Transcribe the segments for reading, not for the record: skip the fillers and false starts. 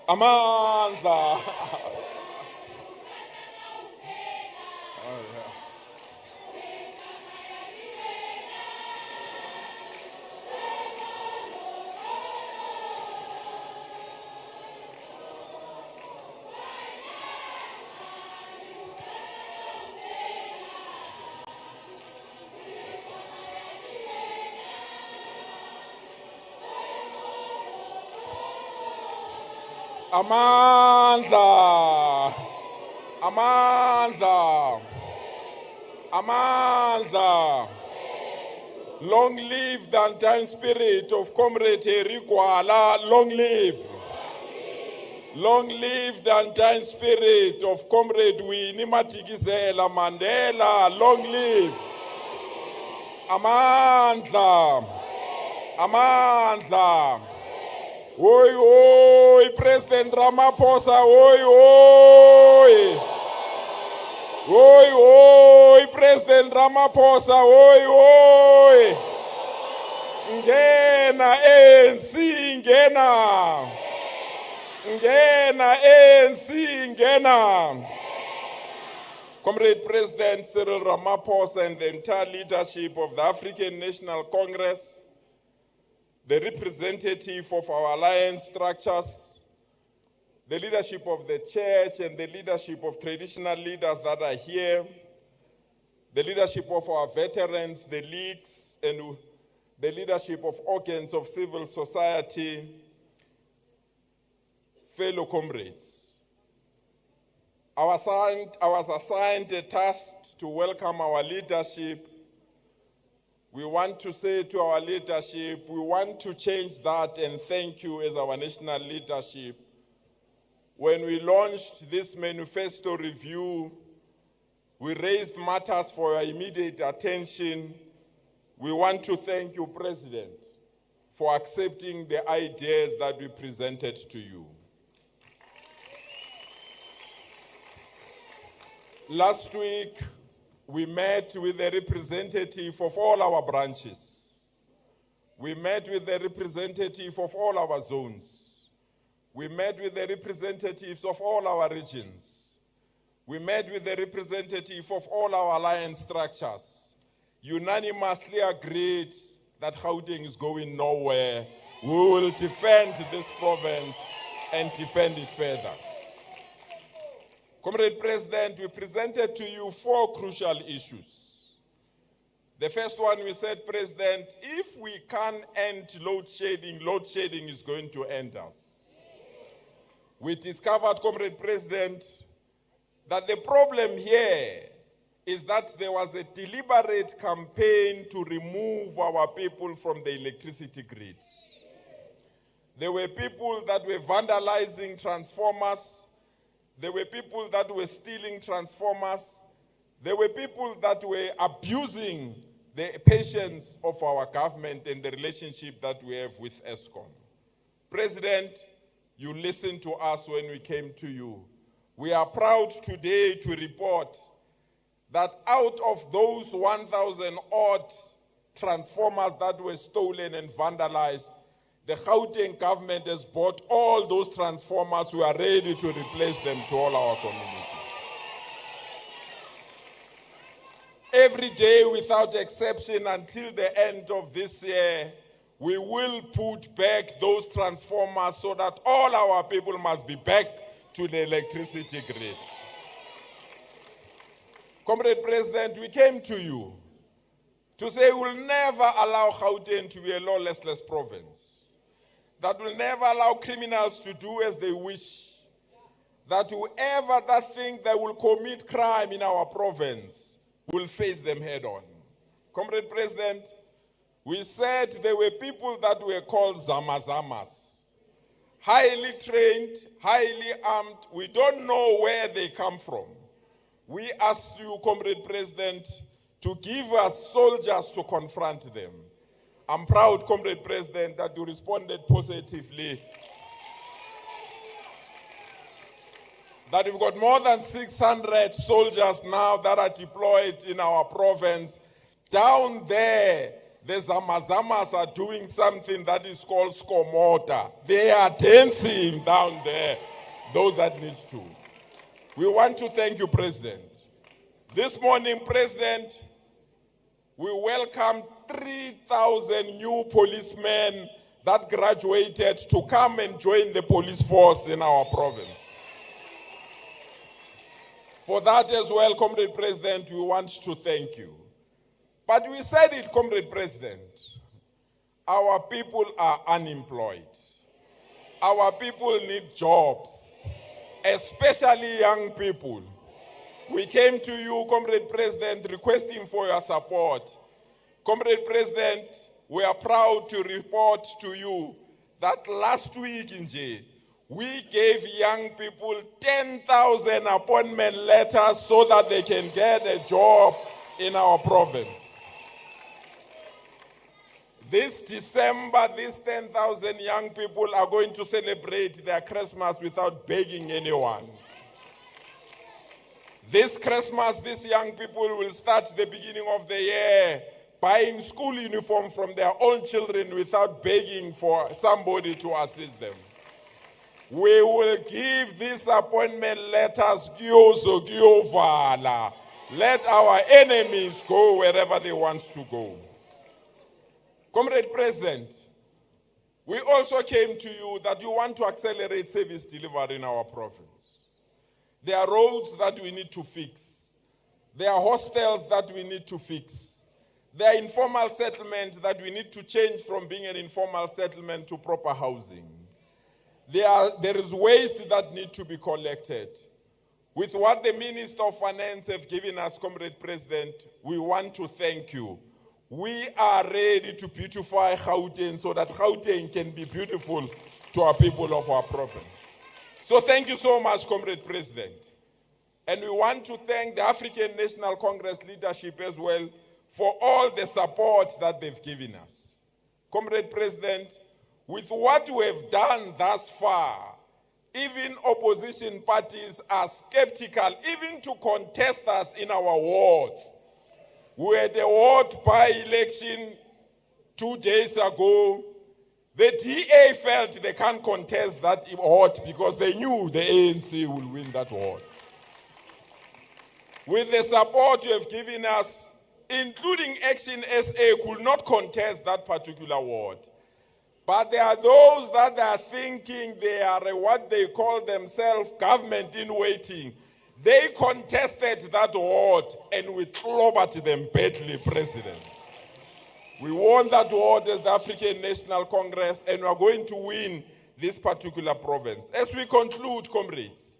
Amandla. Amandla. Amandla. Amandla. Long live the undying spirit of Comrade Harry Gwala. Long live. Long live the undying spirit of Comrade Winnie Madikizela Mandela. Long live. Amandla. Amandla. Oi, oi, President Ramaphosa, oi, oi. Oi, oi, President Ramaphosa, oi, oi. Ngena, ANC, ngena. Ngena, ANC, ngena. Comrade President Cyril Ramaphosa and the entire leadership of the African National Congress, the representative of our alliance structures, the leadership of the church and the leadership of traditional leaders that are here, the leadership of our veterans, the leagues, and the leadership of organs of civil society, fellow comrades. I was assigned a task to welcome our leadership. We want to say to our leadership, we want to change that and thank you as our national leadership. When we launched this manifesto review, we raised matters for your immediate attention. We want to thank you, President, for accepting the ideas that we presented to you. Last week, we met with the representative of all our branches. We met with the representative of all our zones. We met with the representatives of all our regions. We met with the representative of all our alliance structures. Unanimously agreed that Gauteng is going nowhere. We will defend this province and defend it further. Comrade President, we presented to you 4 crucial issues. The first one, we said, President, if we can't end load shedding is going to end us. We discovered, Comrade President, that the problem here is that there was a deliberate campaign to remove our people from the electricity grid. There were people that were vandalizing transformers. There were people that were stealing transformers. There were people that were abusing the patience of our government and the relationship that we have with ESCOM. President, you listened to us when we came to you. We are proud today to report that out of those 1,000 odd transformers that were stolen and vandalized, the Gauteng government has bought all those transformers. We are ready to replace them to all our communities. Every day, without exception, until the end of this year, we will put back those transformers so that all our people must be back to the electricity grid. Comrade President, we came to you to say we will never allow Gauteng to be a lawless province. That will never allow criminals to do as they wish. That whoever that think they will commit crime in our province will face them head on. Comrade President, we said there were people that were called Zamazamas. Highly trained, highly armed. We don't know where they come from. We asked you, Comrade President, to give us soldiers to confront them. I'm proud, Comrade President, that you responded positively. That we've got more than 600 soldiers now that are deployed in our province. Down there, the Zamazamas are doing something that is called Skomota. They are dancing down there, those that need to. We want to thank you, President. This morning, President, we welcome 3,000 new policemen that graduated to come and join the police force in our province. For that as well, Comrade President, we want to thank you. But we said it, Comrade President, our people are unemployed. Our people need jobs, especially young people. We came to you, Comrade President, requesting for your support. Comrade President, we are proud to report to you that last week in Jay, we gave young people 10,000 appointment letters so that they can get a job in our province. This December, these 10,000 young people are going to celebrate their Christmas without begging anyone. This Christmas, these young people will start the beginning of the year buying school uniform from their own children without begging for somebody to assist them. We will give these appointment letters, let our enemies go wherever they want to go. Comrade President, we also came to you that you want to accelerate service delivery in our province. There are roads that we need to fix. There are hostels that we need to fix. There are informal settlements that we need to change from being an informal settlement to proper housing. There is waste that need to be collected. With what the Minister of Finance have given us, Comrade President, we want to thank you. We are ready to beautify Gauteng so that Gauteng can be beautiful to our people of our province. So thank you so much, Comrade President. And we want to thank the African National Congress leadership as well for all the support that they've given us. Comrade President, with what we have done thus far, even opposition parties are skeptical even to contest us in our wards. We had a ward by-election 2 days ago. The DA felt they can't contest that ward because they knew the ANC will win that ward. With the support you have given us, including Action SA, could not contest that particular ward. But there are those that are thinking they are what they call themselves government in waiting. They contested that ward and we clobbered them badly, President. We won that ward as the African National Congress and we are going to win this particular province. As we conclude, comrades,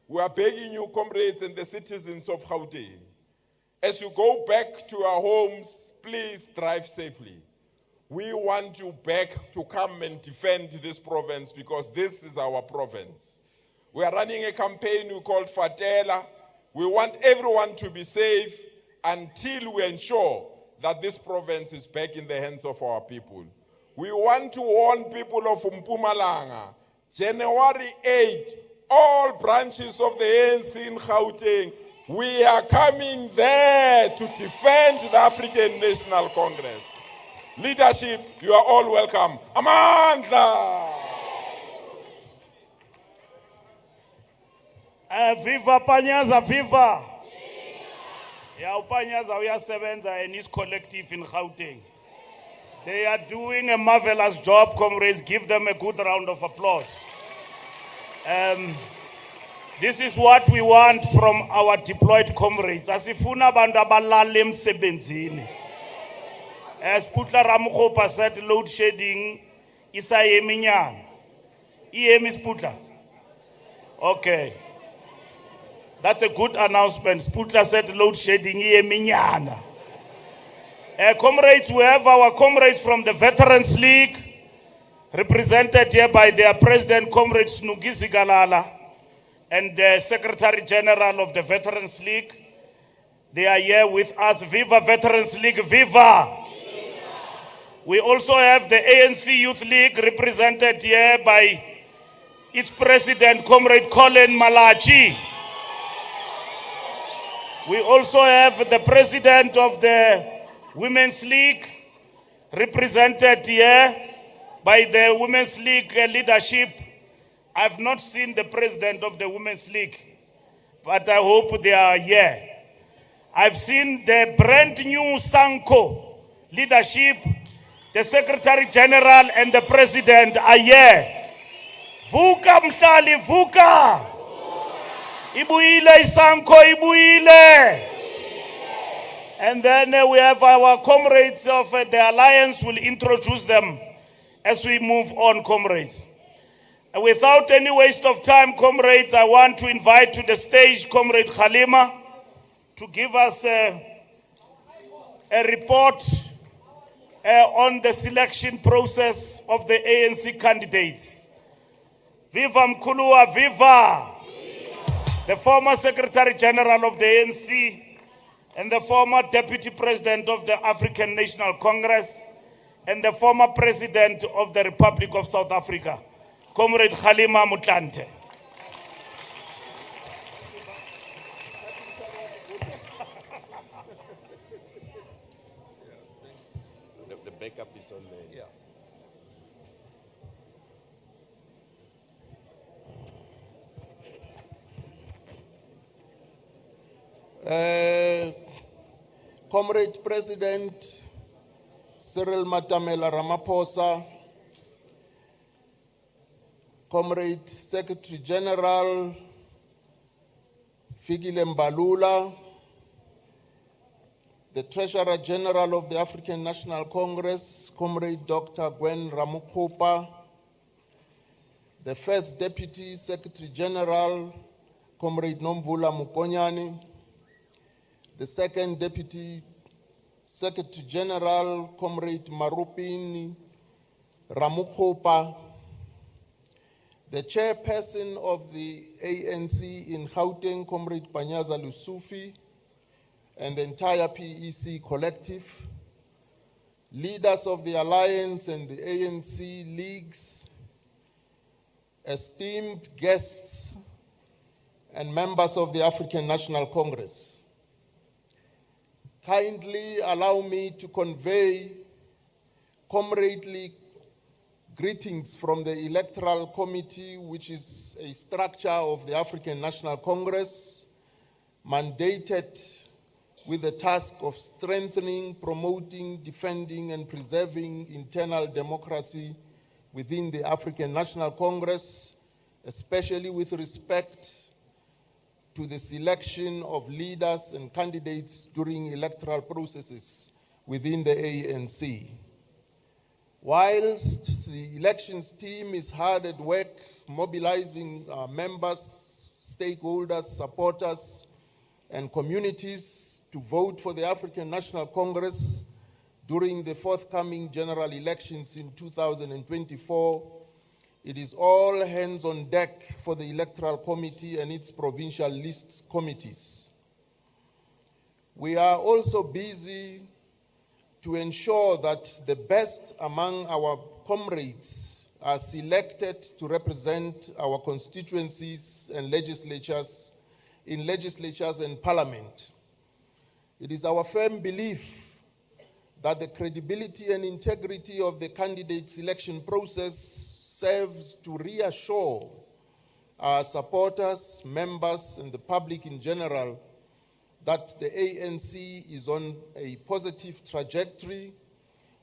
we are begging you, comrades, and the citizens of Gauteng, as you go back to your homes, please drive safely. We want you back to come and defend this province because this is our province. We are running a campaign we call Fatela. We want everyone to be safe until we ensure that this province is back in the hands of our people. We want to warn people of Mpumalanga, January 8, all branches of the ANC in Gauteng, we are coming there to defend the African National Congress. Leadership, you are all welcome. Amandla! Viva Panyaza, viva! Yeah, Panyaza, we are sevenza and his collective in Gauteng. They are doing a marvelous job, comrades. Give them a good round of applause. This is what we want from our deployed comrades. Asifuna bantu abalala emsebenzini. As Putla Ramukhopa said, load shedding is a yeminyana. Is Putla. Okay. That's a good announcement. Putla said load shedding yeminyana. Comrades, we have our comrades from the Veterans League, represented here by their president, Comrade Snugizi Galala, and the Secretary General of the Veterans League. They are here with us. Viva Veterans League, viva! We also have the ANC Youth League represented here by its president, Comrade Colin Malachi. We also have the president of the Women's League, represented here by the Women's League leadership. I've not seen the president of the Women's League, but I hope they are here. I've seen the brand new Sanko leadership, the Secretary General and the President are here. Vuka Mhlali, vuka! Ibuile Sanko, ibuile! And then we have our comrades of the Alliance. Will introduce them as we move on, comrades. Without any waste of time, comrades, I want to invite to the stage Comrade Khalima to give us a report on the selection process of the ANC candidates. Viva Mkulua, viva! The former Secretary General of the ANC and the former Deputy President of the African National Congress and the former President of the Republic of South Africa, Comrade Khalima Motlanthe. The backup is on there. Comrade President Cyril Matamela Ramaphosa, Comrade Secretary General Fikile Mbalula, the Treasurer General of the African National Congress, Comrade Dr. Gwen Ramokgopa, the First Deputy Secretary General, Comrade Nomvula Mukonyane, the Second Deputy Secretary General, Comrade Marupini Ramokgopa, the Chairperson of the ANC in Gauteng, Comrade Panyaza Lusufi, and the entire PEC collective, leaders of the Alliance and the ANC leagues, esteemed guests, and members of the African National Congress. Kindly allow me to convey comradely greetings from the Electoral Committee, which is a structure of the African National Congress, mandated with the task of strengthening, promoting, defending, and preserving internal democracy within the African National Congress, especially with respect to the selection of leaders and candidates during electoral processes within the ANC. Whilst the elections team is hard at work mobilizing members, stakeholders, supporters, and communities to vote for the African National Congress during the forthcoming general elections in 2024, it is all hands on deck for the Electoral Committee and its provincial list committees. We are also busy to ensure that the best among our comrades are selected to represent our constituencies and legislatures in legislatures and parliament. It is our firm belief that the credibility and integrity of the candidate selection process serves to reassure our supporters, members, and the public in general that the ANC is on a positive trajectory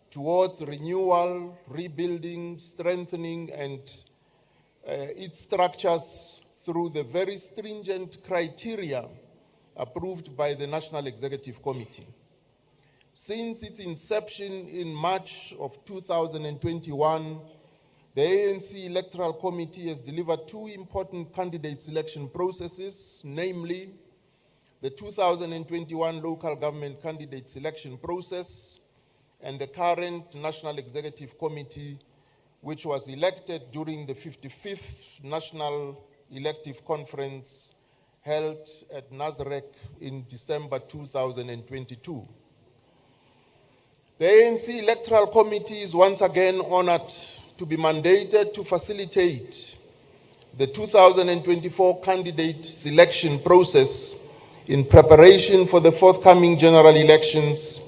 towards renewal, rebuilding, strengthening, and its structures through the very stringent criteria approved by the National Executive Committee. Since its inception in March of 2021, the ANC Electoral Committee has delivered two important candidate selection processes, namely the 2021 Local Government Candidate Selection Process and the current National Executive Committee, which was elected during the 55th National Elective Conference held at Nazareth in December 2022. The ANC Electoral Committee is once again honored to be mandated to facilitate the 2024 candidate selection process in preparation for the forthcoming general elections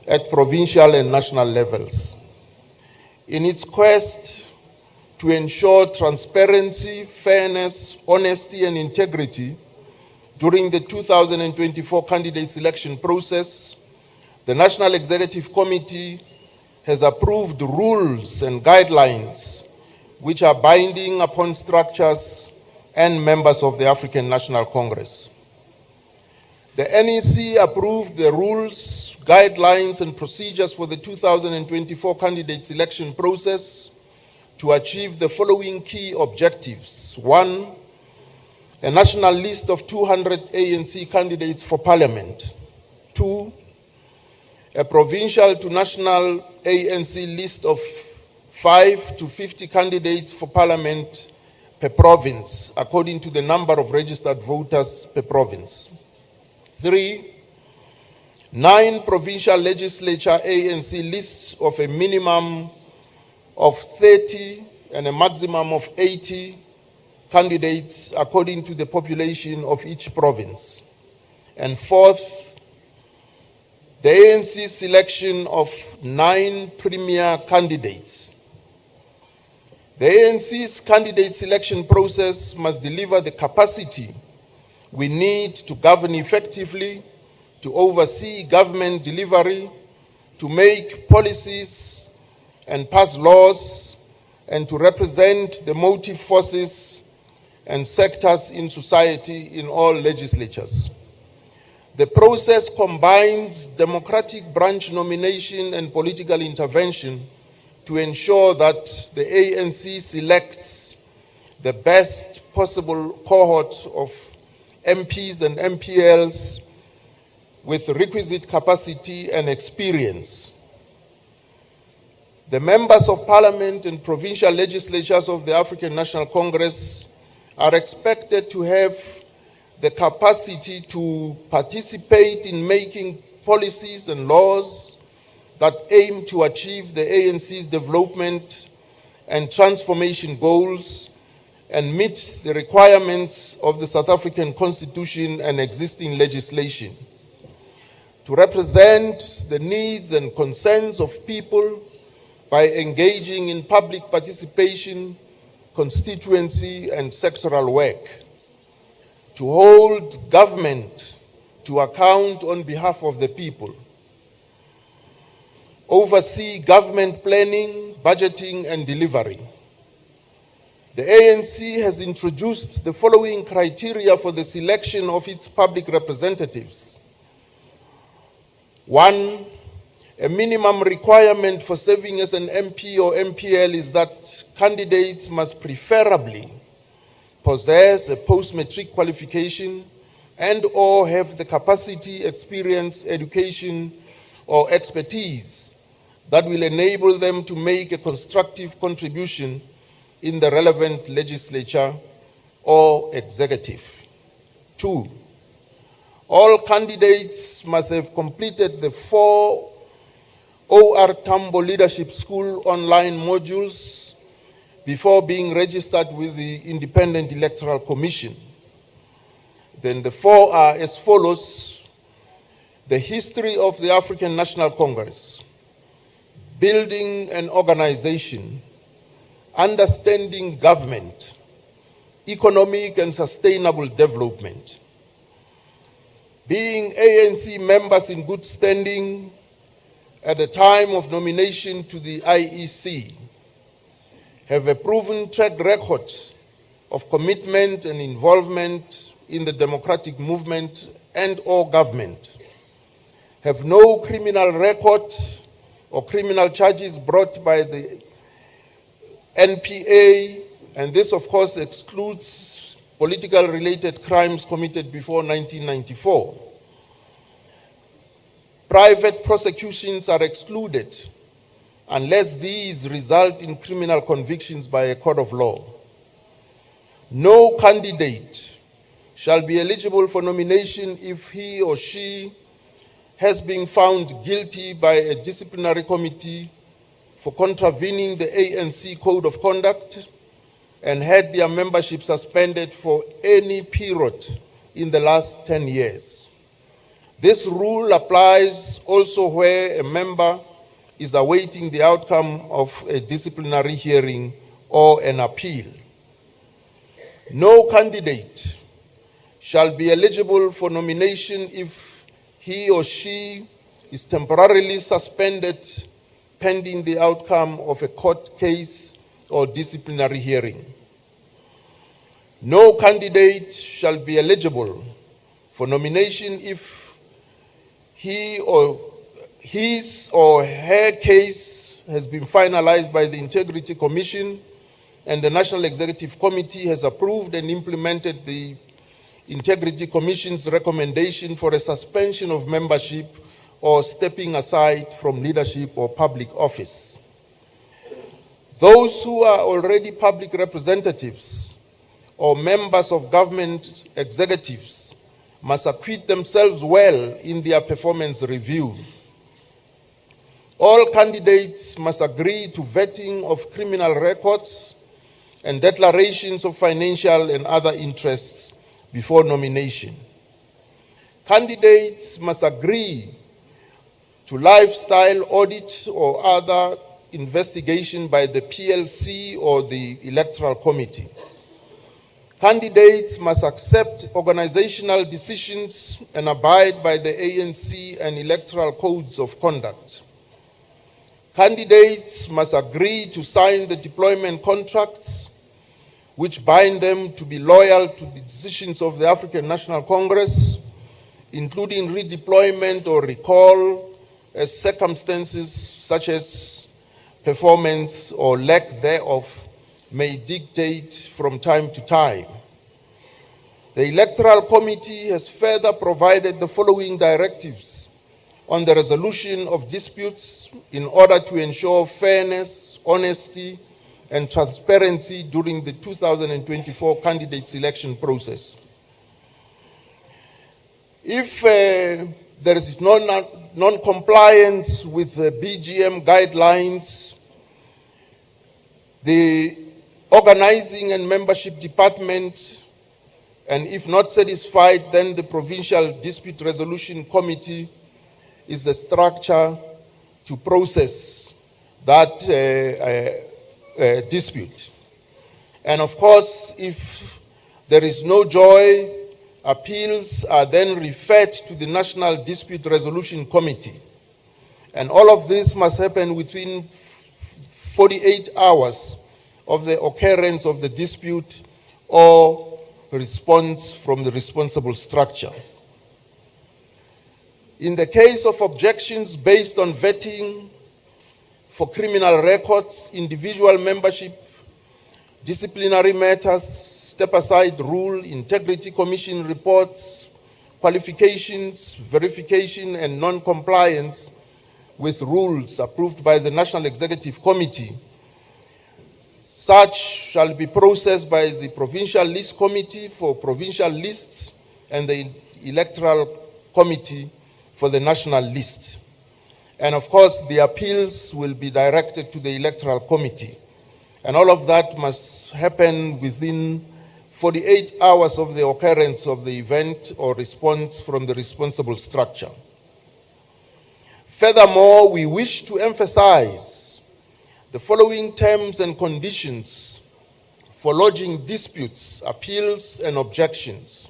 at provincial and national levels. In its quest to ensure transparency, fairness, honesty, and integrity during the 2024 candidate selection process, the National Executive Committee has approved rules and guidelines which are binding upon structures and members of the African National Congress. The NEC approved the rules, guidelines, and procedures for the 2024 candidate selection process to achieve the following key objectives. 1, a national list of 200 ANC candidates for parliament. 2, a provincial to national ANC list of 5 to 50 candidates for parliament per province, according to the number of registered voters per province. 3, 9 provincial legislature ANC lists of a minimum of 30 and a maximum of 80 candidates according to the population of each province. And 4th, the ANC selection of 9 premier candidates. The ANC's candidate selection process must deliver the capacity we need to govern effectively, to oversee government delivery, to make policies and pass laws, and to represent the motive forces and sectors in society in all legislatures. The process combines democratic branch nomination and political intervention to ensure that the ANC selects the best possible cohort of MPs and MPLs with requisite capacity and experience. The members of parliament and provincial legislatures of the African National Congress are expected to have the capacity to participate in making policies and laws that aim to achieve the ANC's development and transformation goals and meet the requirements of the South African Constitution and existing legislation. To represent the needs and concerns of people by engaging in public participation, constituency, and sectoral work. To hold government to account on behalf of the people. Oversee government planning, budgeting, and delivery. The ANC has introduced the following criteria for the selection of its public representatives. 1, a minimum requirement for serving as an MP or MPL is that candidates must preferably possess a post-matric qualification and or have the capacity, experience, education, or expertise that will enable them to make a constructive contribution in the relevant legislature or executive. 2, all candidates must have completed the 4 OR Tambo Leadership School online modules before being registered with the Independent Electoral Commission. Then the 4 are as follows: the history of the African National Congress, building an organization, understanding government, economic and sustainable development, being ANC members in good standing at the time of nomination to the IEC, have a proven track record of commitment and involvement in the democratic movement and or government, have no criminal record or criminal charges brought by the NPA, and this of course excludes political related crimes committed before 1994. Private prosecutions are excluded unless these result in criminal convictions by a court of law. No candidate shall be eligible for nomination if he or she has been found guilty by a disciplinary committee for contravening the ANC Code of Conduct and had their membership suspended for any period in the last 10 years. This rule applies also where a member is awaiting the outcome of a disciplinary hearing or an appeal. No candidate shall be eligible for nomination if he or she is temporarily suspended pending the outcome of a court case or disciplinary hearing. No candidate shall be eligible for nomination if his or her case has been finalized by the Integrity Commission and the National Executive Committee has approved and implemented the Integrity Commission's recommendation for a suspension of membership or stepping aside from leadership or public office. Those who are already public representatives or members of government executives must acquit themselves well in their performance review. All candidates must agree to vetting of criminal records and declarations of financial and other interests before nomination. Candidates must agree to lifestyle audit or other investigation by the PLC or the Electoral Committee. Candidates must accept organizational decisions and abide by the ANC and electoral codes of conduct. Candidates must agree to sign the deployment contracts which bind them to be loyal to the decisions of the African National Congress, including redeployment or recall as circumstances such as performance or lack thereof may dictate from time to time. The Electoral Committee has further provided the following directives on the resolution of disputes in order to ensure fairness, honesty, and transparency during the 2024 candidate selection process. If there is non-compliance with the BGM guidelines, the Organizing and Membership Department, and if not satisfied, then the Provincial Dispute Resolution Committee is the structure to process that dispute. And of course, if there is no joy, appeals are then referred to the National Dispute Resolution Committee. And all of this must happen within 48 hours of the occurrence of the dispute or response from the responsible structure. In the case of objections based on vetting for criminal records, individual membership, disciplinary matters, step-aside rule, integrity commission reports, qualifications, verification, and non-compliance with rules approved by the National Executive Committee, such shall be processed by the Provincial List Committee for provincial lists and the Electoral Committee for the national list. And of course, the appeals will be directed to the Electoral Committee. And all of that must happen within 48 hours of the occurrence of the event or response from the responsible structure. Furthermore, we wish to emphasize the following terms and conditions for lodging disputes, appeals, and objections.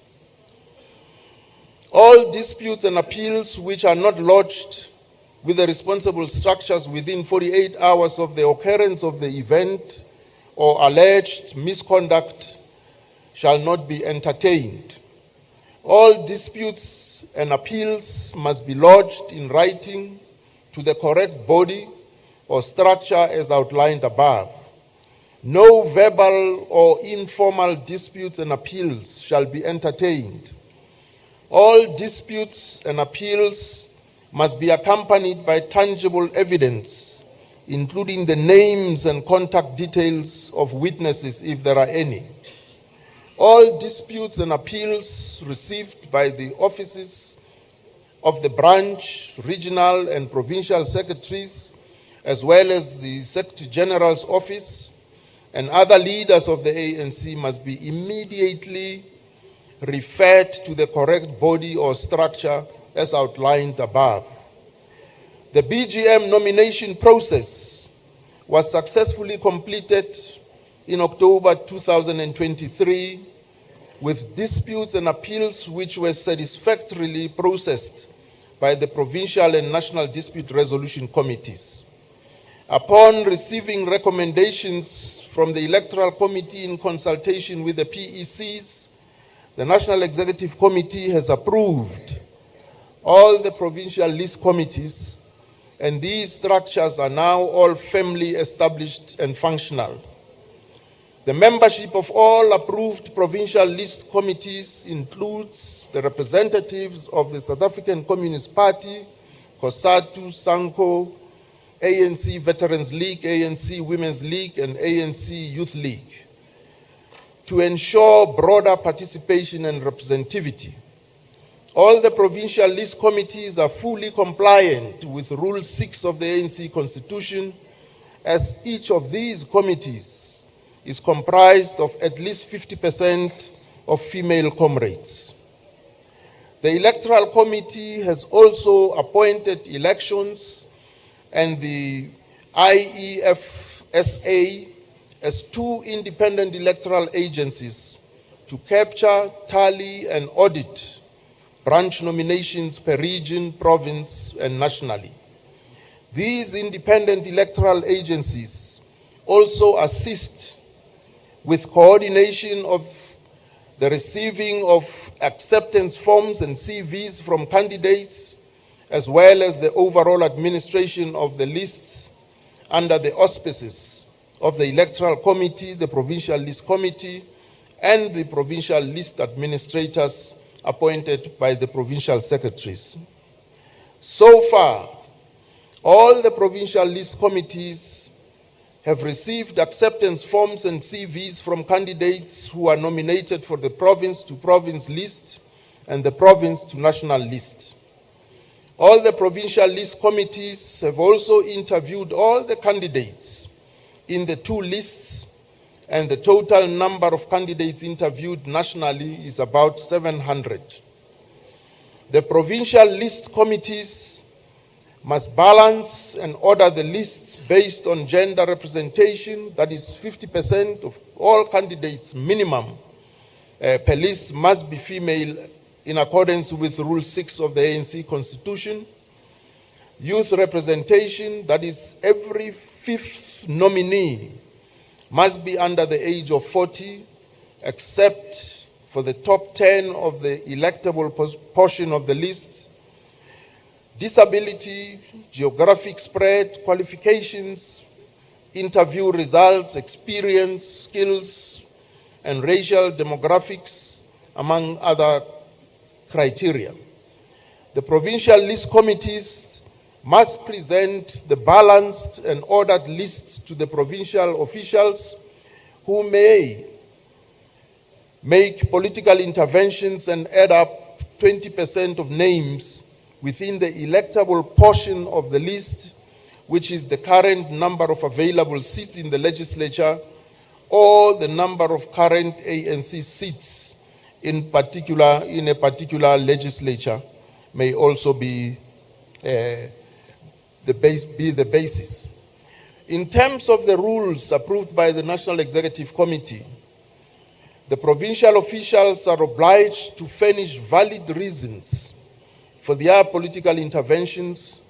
All disputes and appeals which are not lodged with the responsible structures within 48 hours of the occurrence of the event or alleged misconduct shall not be entertained. All disputes and appeals must be lodged in writing to the correct body or structure as outlined above. No verbal or informal disputes and appeals shall be entertained. All disputes and appeals must be accompanied by tangible evidence, including the names and contact details of witnesses if there are any. All disputes and appeals received by the offices of the branch, regional and provincial secretaries, as well as the Secretary General's office and other leaders of the ANC must be immediately referred to the correct body or structure as outlined above. The BGM nomination process was successfully completed in October 2023 with disputes and appeals which were satisfactorily processed by the provincial and national dispute resolution committees. Upon receiving recommendations from the Electoral Committee in consultation with the PECs, the National Executive Committee has approved all the provincial list committees, and these structures are now all firmly established and functional. The membership of all approved provincial list committees includes the representatives of the South African Communist Party, COSATU, SANCO, ANC Veterans League, ANC Women's League, and ANC Youth League. To ensure broader participation and representativity, all the provincial list committees are fully compliant with Rule 6 of the ANC Constitution, as each of these committees is comprised of at least 50% of female comrades. The Electoral Committee has also appointed elections and the IEFSA as two independent electoral agencies to capture, tally, and audit branch nominations per region, province, and nationally. These independent electoral agencies also assist with coordination of the receiving of acceptance forms and CVs from candidates, as well as the overall administration of the lists under the auspices of the Electoral Committee, the Provincial List Committee, and the Provincial List Administrators appointed by the provincial secretaries. So far, all the provincial list committees have received acceptance forms and CVs from candidates who are nominated for the province-to-province list and the province-to-national list. All the provincial list committees have also interviewed all the candidates in the two lists, and the total number of candidates interviewed nationally is about 700. The provincial list committees must balance and order the lists based on gender representation, that is 50% of all candidates minimum per list must be female in accordance with Rule 6 of the ANC Constitution. Youth representation, that is every fifth nominee must be under the age of 40, except for the top 10 of the electable portion of the list. Disability, geographic spread, qualifications, interview results, experience, skills, and racial demographics, among other criteria. The provincial list committees must present the balanced and ordered lists to the provincial officials who may make political interventions and add up 20% of names within the electable portion of the list, which is the current number of available seats in the legislature or the number of current ANC seats in a particular legislature, may also be the basis. In terms of the rules approved by the National Executive Committee, the provincial officials are obliged to furnish valid reasons for their political interventions,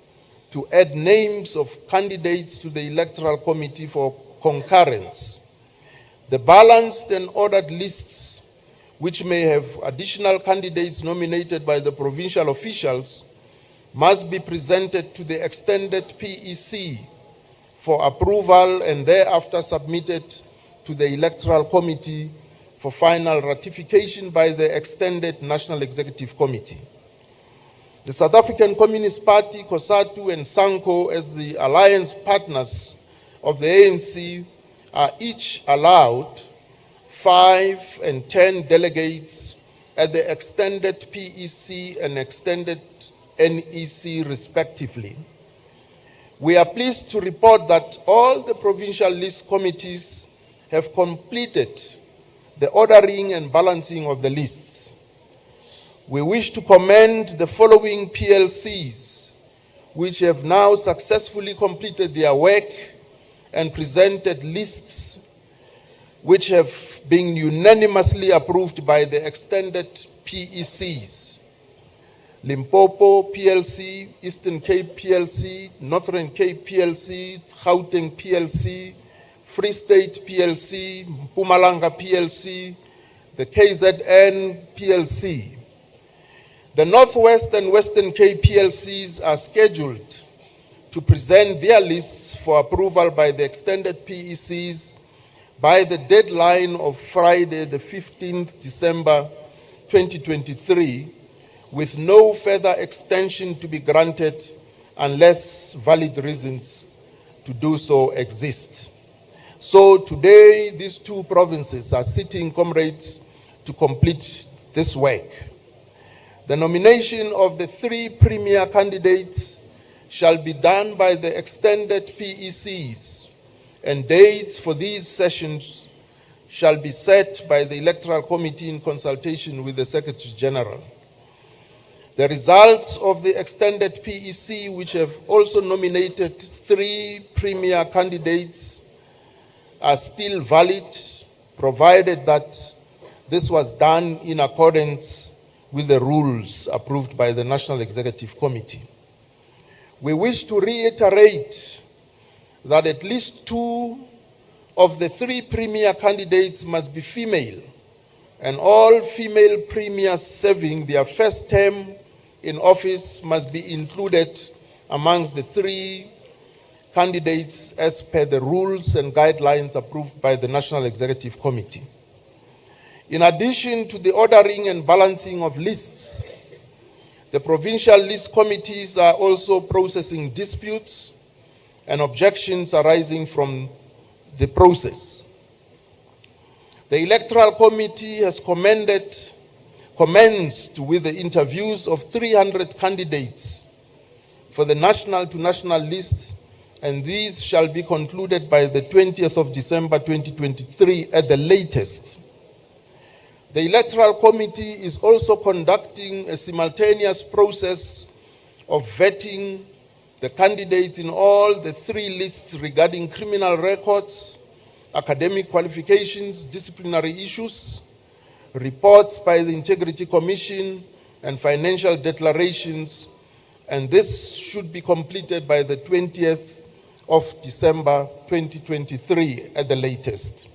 to add names of candidates to the Electoral Committee for concurrence. The balanced and ordered lists, which may have additional candidates nominated by the provincial officials, must be presented to the extended PEC for approval and thereafter submitted to the Electoral Committee for final ratification by the extended National Executive Committee. The South African Communist Party, COSATU, and SANCO, as the alliance partners of the ANC, are each allowed 5 and 10 delegates at the extended PEC and extended NEC respectively. We are pleased to report that all the provincial list committees have completed the ordering and balancing of the lists. We wish to commend the following PLCs, which have now successfully completed their work and presented lists which have been unanimously approved by the extended PECs. Limpopo PLC, Eastern Cape PLC, Northern Cape PLC, Gauteng PLC, Free State PLC, Mpumalanga PLC, the KZN PLC. The Northwest and Western Cape PLCs are scheduled to present their lists for approval by the extended PECs by the deadline of Friday, the 15th December 2023, with no further extension to be granted unless valid reasons to do so exist. So today, these two provinces are sitting, comrades, to complete this work. The nomination of the 3 premier candidates shall be done by the extended PECs, and dates for these sessions shall be set by the Electoral Committee in consultation with the Secretary General. The results of the extended PEC, which have also nominated 3 premier candidates, are still valid, provided that this was done in accordance with the rules approved by the National Executive Committee. We wish to reiterate that at least 2 of the 3 premier candidates must be female, and all female premiers serving their first term in office must be included amongst the 3 candidates as per the rules and guidelines approved by the National Executive Committee. In addition to the ordering and balancing of lists, the provincial list committees are also processing disputes and objections arising from the process. The Electoral Committee has commenced with the interviews of 300 candidates for the national to national list, and these shall be concluded by the 20th of December 2023 at the latest. The Electoral Committee is also conducting a simultaneous process of vetting the candidates in all the 3 lists regarding criminal records, academic qualifications, disciplinary issues, reports by the Integrity Commission, and financial declarations, and this should be completed by the 20th of December 2023 at the latest.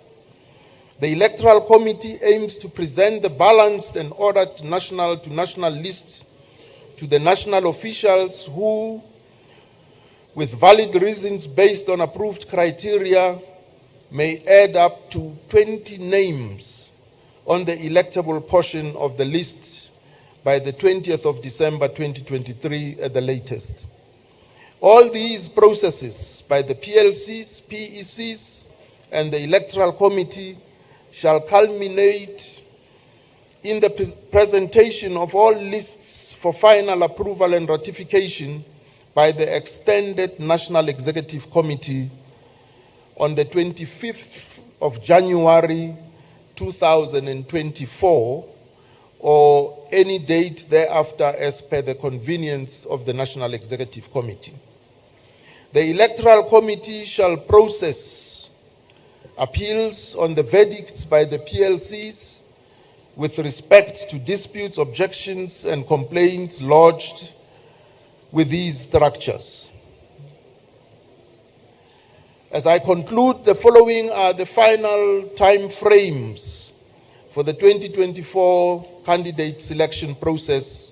The Electoral Committee aims to present the balanced and ordered national to national list to the national officials who, with valid reasons based on approved criteria, may add up to 20 names on the electable portion of the list by the 20th of December 2023 at the latest. All these processes by the PLCs, PECs, and the Electoral Committee shall culminate in the presentation of all lists for final approval and ratification by the extended National Executive Committee on the 25th of January 2024, or any date thereafter as per the convenience of the National Executive Committee. The Electoral Committee shall process appeals on the verdicts by the PLCs with respect to disputes, objections, and complaints lodged with these structures. As I conclude, the following are the final time frames for the 2024 candidate selection process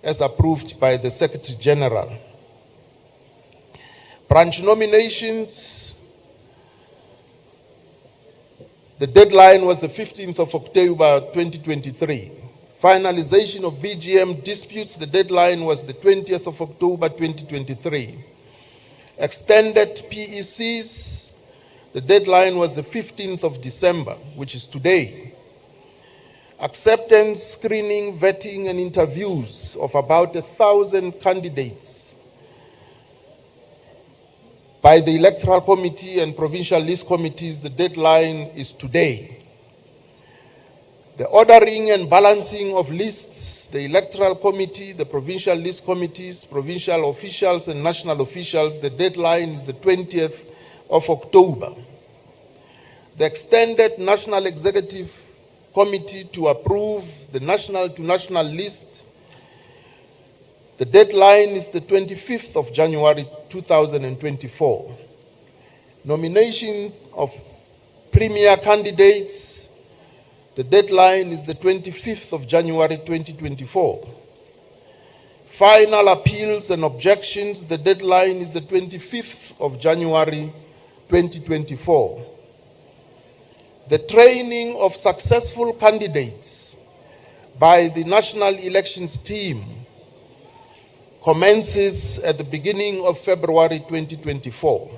as approved by the Secretary General. Branch nominations, the deadline was the 15th of October 2023. Finalization of BGM disputes, the deadline was the 20th of October 2023. Extended PECs, the deadline was the 15th of December, which is today. Acceptance, screening, vetting, and interviews of about 1,000 candidates by the Electoral Committee and Provincial List Committees, the deadline is today. The ordering and balancing of lists, the electoral committee, the provincial list committees, provincial officials and national officials, the deadline is the 20th of October. The extended National Executive Committee to approve the national to national list, the deadline is the 25th of January 2024. Nomination of premier candidates, the deadline is the 25th of January 2024. Final appeals and objections, the deadline is the 25th of January 2024. The training of successful candidates by the National Elections Team commences at the beginning of February 2024.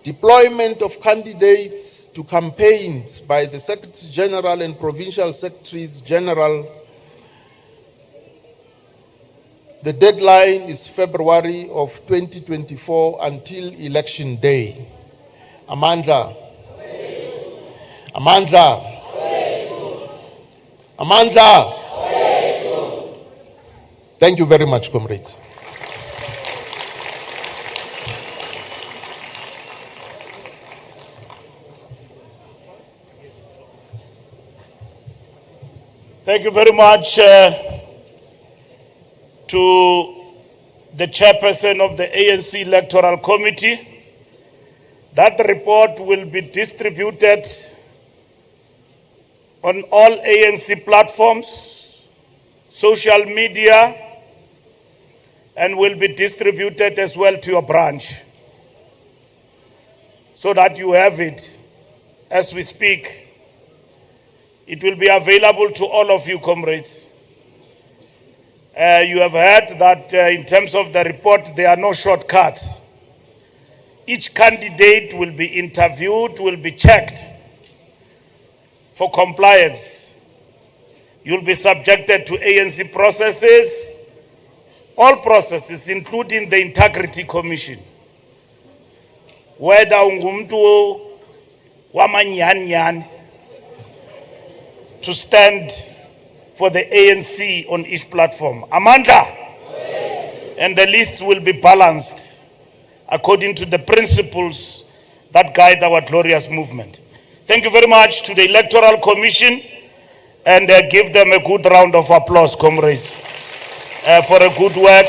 Deployment of candidates to campaigns by the Secretary General and Provincial Secretaries General. The deadline is February of 2024 until election day. Amandla. Amandla. Amandla. Thank you very much, comrades. Thank you very much to the chairperson of the ANC Electoral Committee. That report will be distributed on all ANC platforms, social media, and will be distributed as well to your branch so that you have it as we speak. It will be available to all of you, comrades. You have heard that in terms of the report, there are no shortcuts. Each candidate will be interviewed, will be checked for compliance. You'll be subjected to ANC processes, all processes, including the Integrity Commission. Whether ungumtu wamanyan to stand for the ANC on each platform. Amanda, and the list will be balanced according to the principles that guide our glorious movement. Thank you very much to the Electoral Commission, and give them a good round of applause, comrades, for a good work.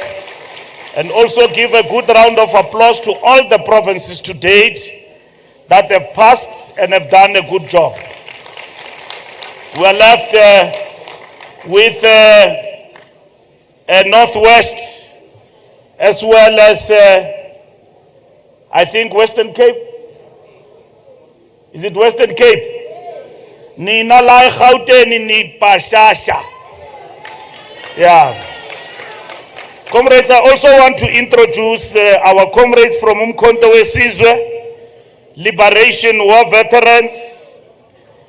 And also give a good round of applause to all the provinces to date that have passed and have done a good job. We are left with Northwest, as well as, I think, Western Cape. Is it Western Cape? Nina lai Gauteng ni Pashasha. Yeah. Comrades, I also want to introduce our comrades from Umkhonto weSizwe, Liberation War veterans,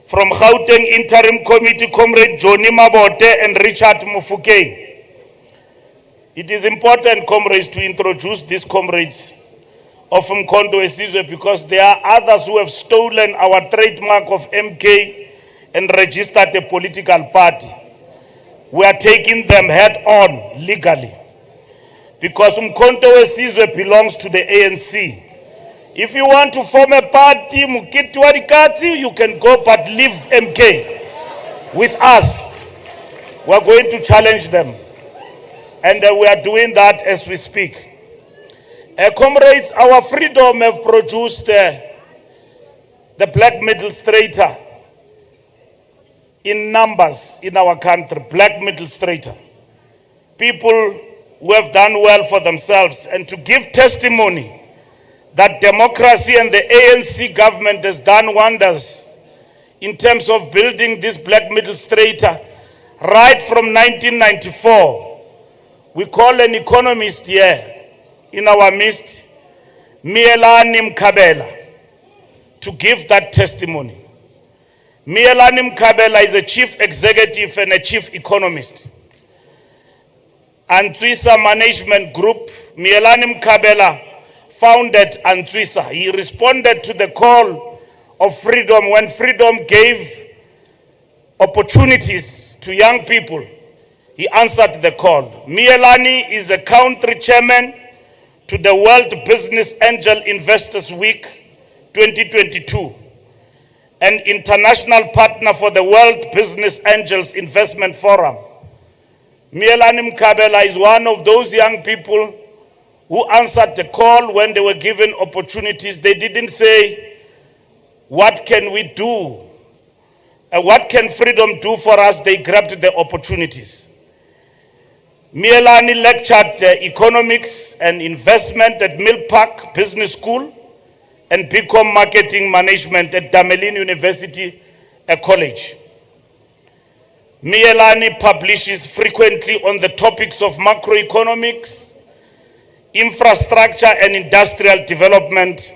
from Gauteng Interim Committee, Comrade Johnny Mabote and Richard Mufukeng. It is important, comrades, to introduce these comrades of Umkhonto weSizwe because there are others who have stolen our trademark of MK and registered a political party. We are taking them head on legally because Umkhonto weSizwe belongs to the ANC. If you want to form a party, you can go, but leave MK with us. We are going to challenge them. And we are doing that as we speak. Comrades, our freedom have produced the black middle strata in numbers in our country, black middle strata. People who have done well for themselves, and to give testimony that democracy and the ANC government has done wonders in terms of building this black middle strata right from 1994. We call an economist here in our midst, Mielani Mkabela, to give that testimony. Mielani Mkabela is a chief executive and a chief economist. Antwisa Management Group, Mielani Mkabela founded Antwisa. He responded to the call of freedom when freedom gave opportunities to young people, he answered the call. Mielani is a country chairman to the World Business Angel Investors Week 2022, an international partner for the World Business Angels Investment Forum. Mielani Mkabela is one of those young people who answered the call when they were given opportunities. They didn't say, what can we do? What can freedom do for us? They grabbed the opportunities. Mielani lectured economics and investment at Mill Park Business School and BCom Marketing Management at Damelin University College. Mielani publishes frequently on the topics of macroeconomics, infrastructure and industrial development,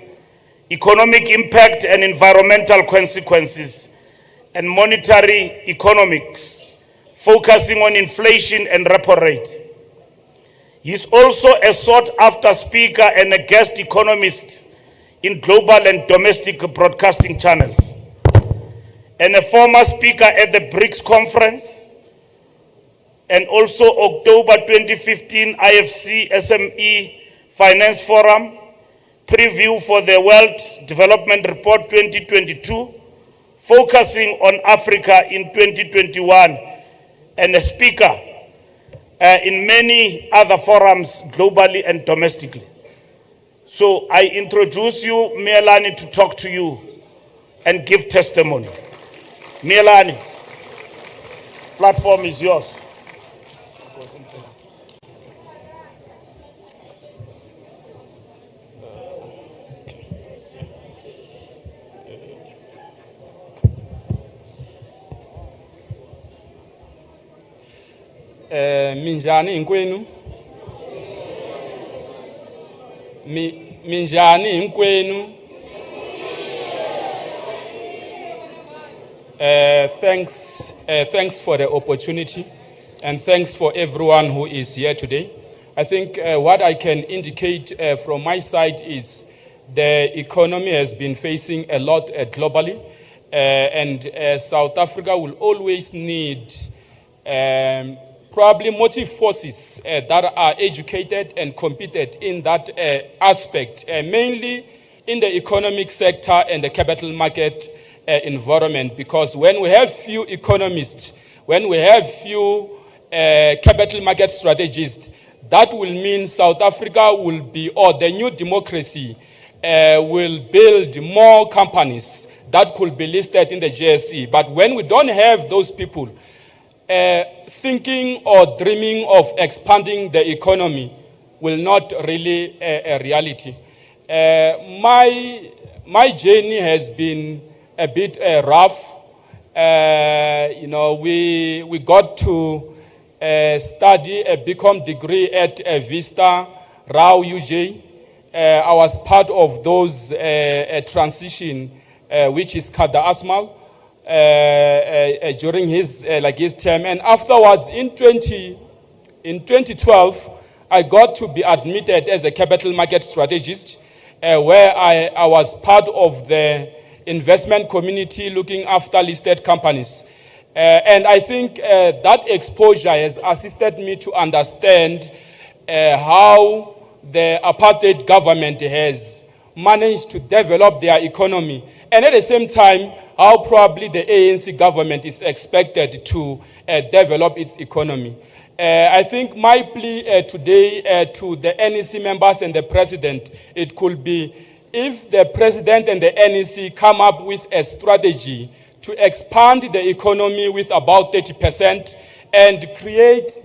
economic impact and environmental consequences, and monetary economics, focusing on inflation and repo rate. He is also a sought-after speaker and a guest economist in global and domestic broadcasting channels, and a former speaker at the BRICS conference, and also October 2015 IFC SME Finance Forum, preview for the World Development Report 2022, focusing on Africa in 2021, and a speaker in many other forums globally and domestically. So I introduce you, Mielani, to talk to you and give testimony. Mielani, platform is yours. Minjani inkwenu minjani inkwenu. Thanks for the opportunity, and thanks for everyone who is here today. I think what I can indicate from my side is the economy has been facing a lot globally, and South Africa will always need probably motive forces that are educated and competent in that aspect, mainly in the economic sector and the capital market environment. Because when we have few economists, when we have few capital market strategists, that will mean South Africa will be, or the new democracy will build more companies that could be listed in the JSE. But when we don't have those people thinking or dreaming of expanding the economy, will not really a reality. My journey has been a bit rough. We got to study a BCom degree at Vista, Rao UJ. I was part of those transition, which is Kada Asmal, during his term, and afterwards in 2012 I got to be admitted as a capital market strategist, where I was part of the investment community looking after listed companies, and I think that exposure has assisted me to understand how the apartheid government has managed to develop their economy, and at the same time how probably the ANC government is expected to develop its economy. I think my plea today to the NEC members and the president, it could be if the president and the NEC come up with a strategy to expand the economy with about 30% and create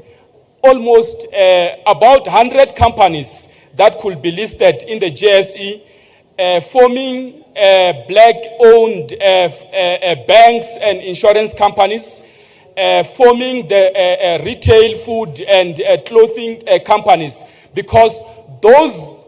almost about 100 companies that could be listed in the JSE, forming black-owned banks and insurance companies, forming the retail food and clothing companies, because those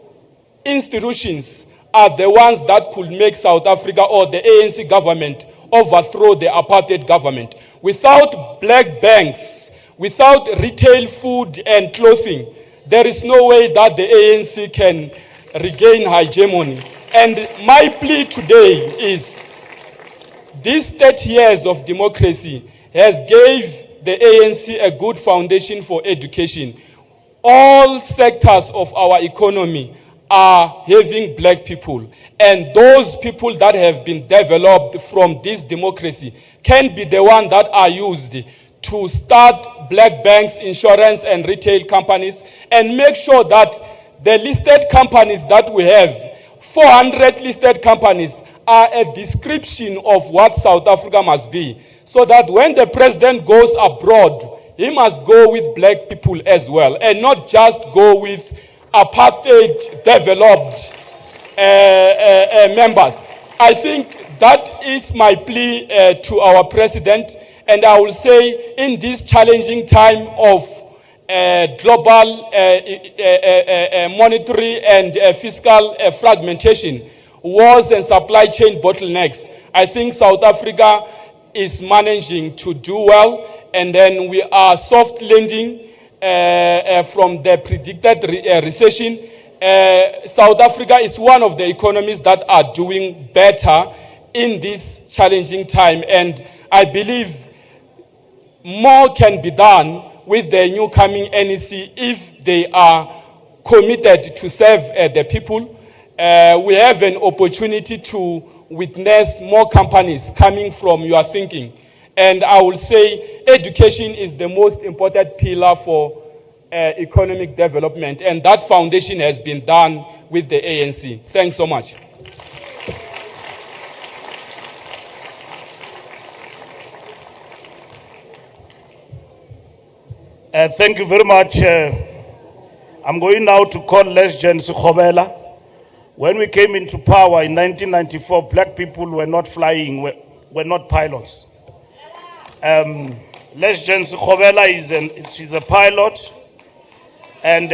institutions are the ones that could make South Africa or the ANC government overthrow the apartheid government. Without black banks, without retail food and clothing, there is no way that the ANC can regain hegemony. And my plea today is, these 30 years of democracy has gave the ANC a good foundation for education. All sectors of our economy are having black people, and those people that have been developed from this democracy can be the ones that are used to start black banks, insurance and retail companies, and make sure that the listed companies that we have, 400 listed companies, are a description of what South Africa must be, so that when the president goes abroad, he must go with black people as well, and not just go with apartheid developed members. I think that is my plea to our president, and I will say in this challenging time of global monetary and fiscal fragmentation, wars and supply chain bottlenecks, I think South Africa is managing to do well, and then we are soft landing from the predicted recession. South Africa is one of the economies that are doing better in this challenging time, and I believe more can be done with the new coming NEC if they are committed to serve the people. We have an opportunity to witness more companies coming from your thinking. And I will say education is the most important pillar for economic development. And that foundation has been done with the ANC. Thanks so much. Thank you very much. I'm going now to call Lesgen Sikhobela. When we came into power in 1994, black people were not flying, were not pilots. Lesgen Sikhobela she's a pilot, and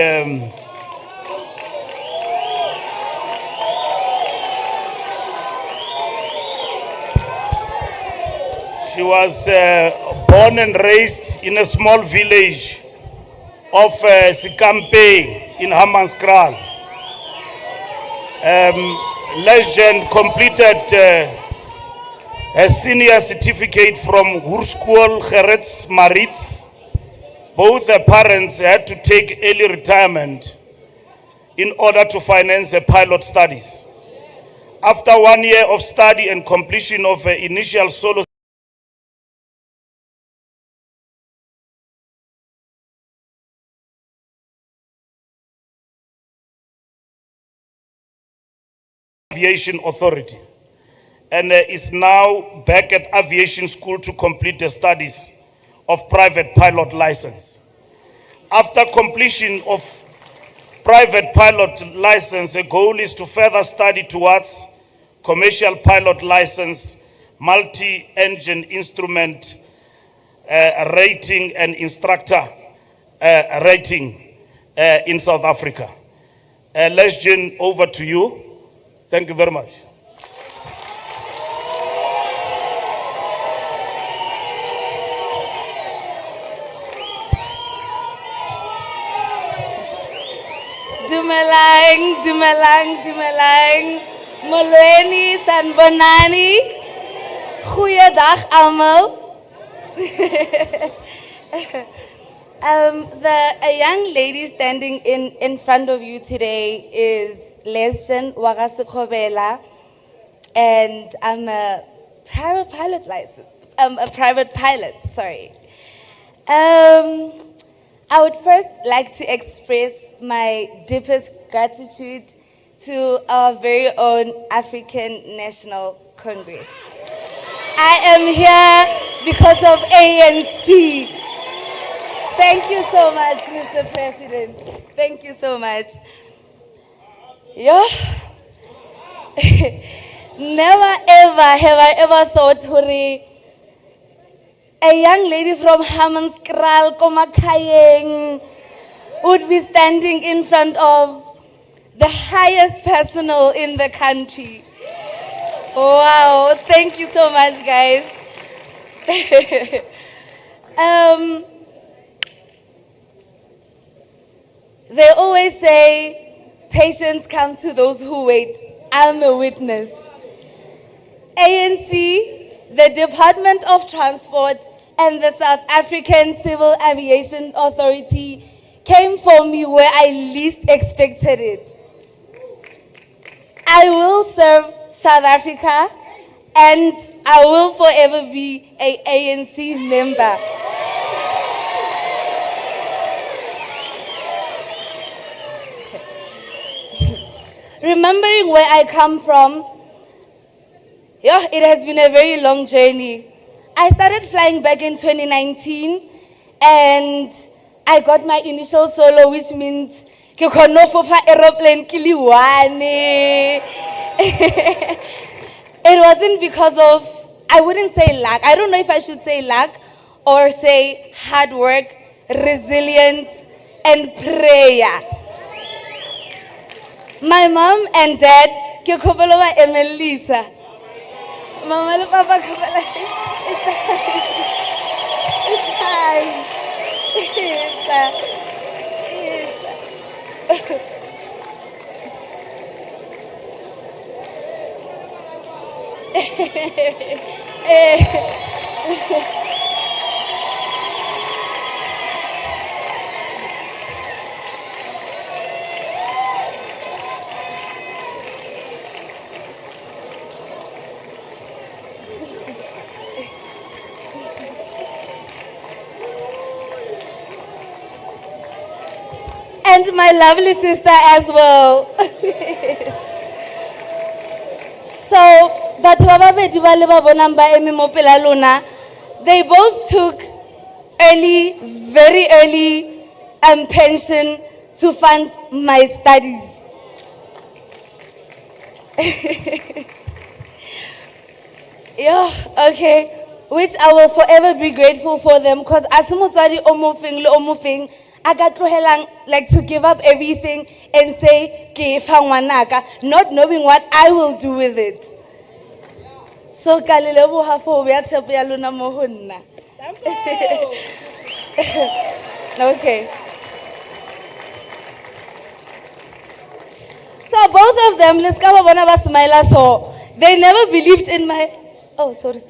she was born and raised in a small village of Sikampe in Hammanskraal. Lesgen completed a senior certificate from Hoërskool Gerrits Marits. Both her parents had to take early retirement in order to finance her pilot studies. After 1 year of study and completion of her initial solo Aviation Authority, and is now back at aviation school to complete the studies of private pilot license. After completion of private pilot license, a goal is to further study towards commercial pilot license, multi-engine instrument rating and instructor rating in South Africa. Lesgen, over to you. Thank you very much. Dumelang, Dumelang, Dumelang, Molweni, Sanbonani, Goeiedag almal. A young lady standing in front of you today is Lesgen Sikhobela, and I'm a private pilot, sorry. I would first like to express my deepest gratitude to our very own African National Congress. I am here because of ANC. Thank you so much, Mr. President. Thank you so much. Yeah. Never ever have I ever thought, Hori, a young lady from Hammanskraal, Komakayeng, would be standing in front of the highest personal in the country. Wow, thank you so much, guys. They always say, patience comes to those who wait. I'm a witness. ANC, the Department of Transport, and the South African Civil Aviation Authority came for me where I least expected it. I will serve South Africa, and I will forever be an ANC member. Remembering where I come from, yeah, it has been a very long journey. I started flying back in 2019, and I got my initial solo, which means ke kgone go fofa aeroplane ke le one. It wasn't because of, I wouldn't say luck. I don't know if I should say luck or say hard work, resilience, and prayer. My mom and dad, ke khopelo ba Emelisa. Mama le papa khopela. It's fine. It's fine. And my lovely sister as well. So, but they both took very early pension to fund my studies. Yeah, okay. Which I will forever be grateful for them, because as omofing, I got like to give up everything and say, not knowing what I will do with it. So, okay. So both of them, let's go one of us smile, so they never believed in my, oh, sorry.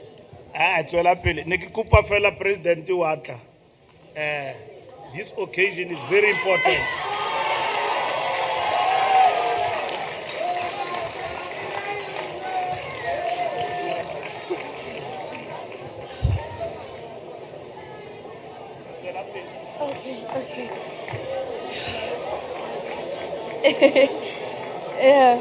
President Watla. This occasion is very important. Okay. Yeah.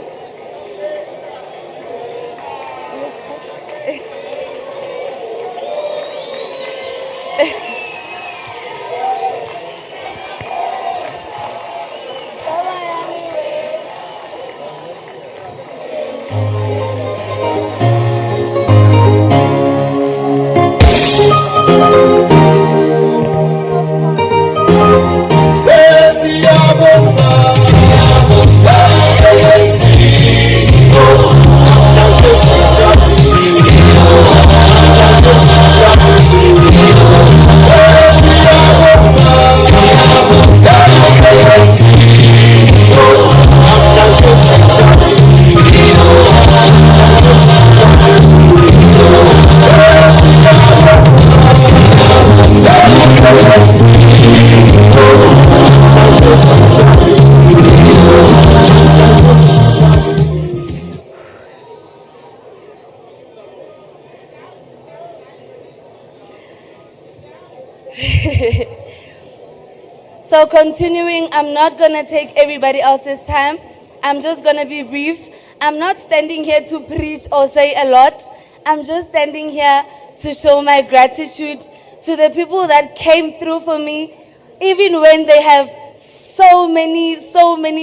So continuing, I'm not going to take everybody else's time. I'm just going to be brief. I'm not standing here to preach or say a lot. I'm just standing here to show my gratitude to the people that came through for me, even when they have so many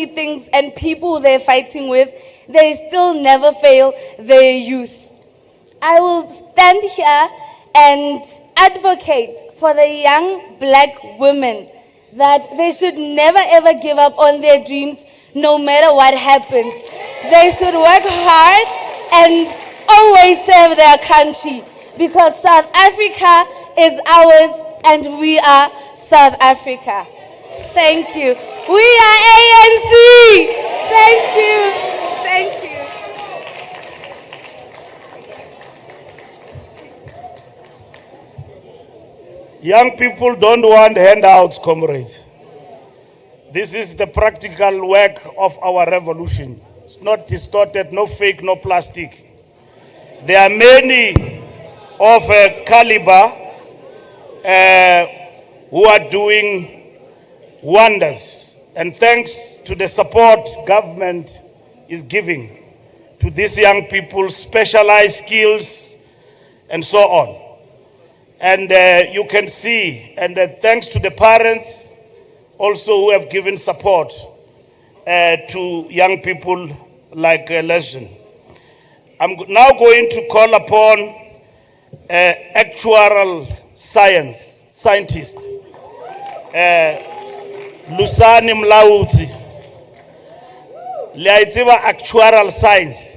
things and people they're fighting with, they still never fail their youth. I will stand here and advocate for the young black women that they should never ever give up on their dreams no matter what happens. They should work hard and always serve their country, because South Africa is ours and we are South Africa. Thank you. We are ANC. Thank you. Thank you. Young people don't want handouts, comrades. This is the practical work of our revolution. It's not distorted, no fake, no plastic. There are many of a caliber who are doing wonders. And thanks to the support government is giving to these young people, specialized skills and so on. And you can see, and thanks to the parents also who have given support to young people like Lesson. I'm now going to call upon actuarial scientist, Lusani Mlauzi. Liaitiba actuarial science.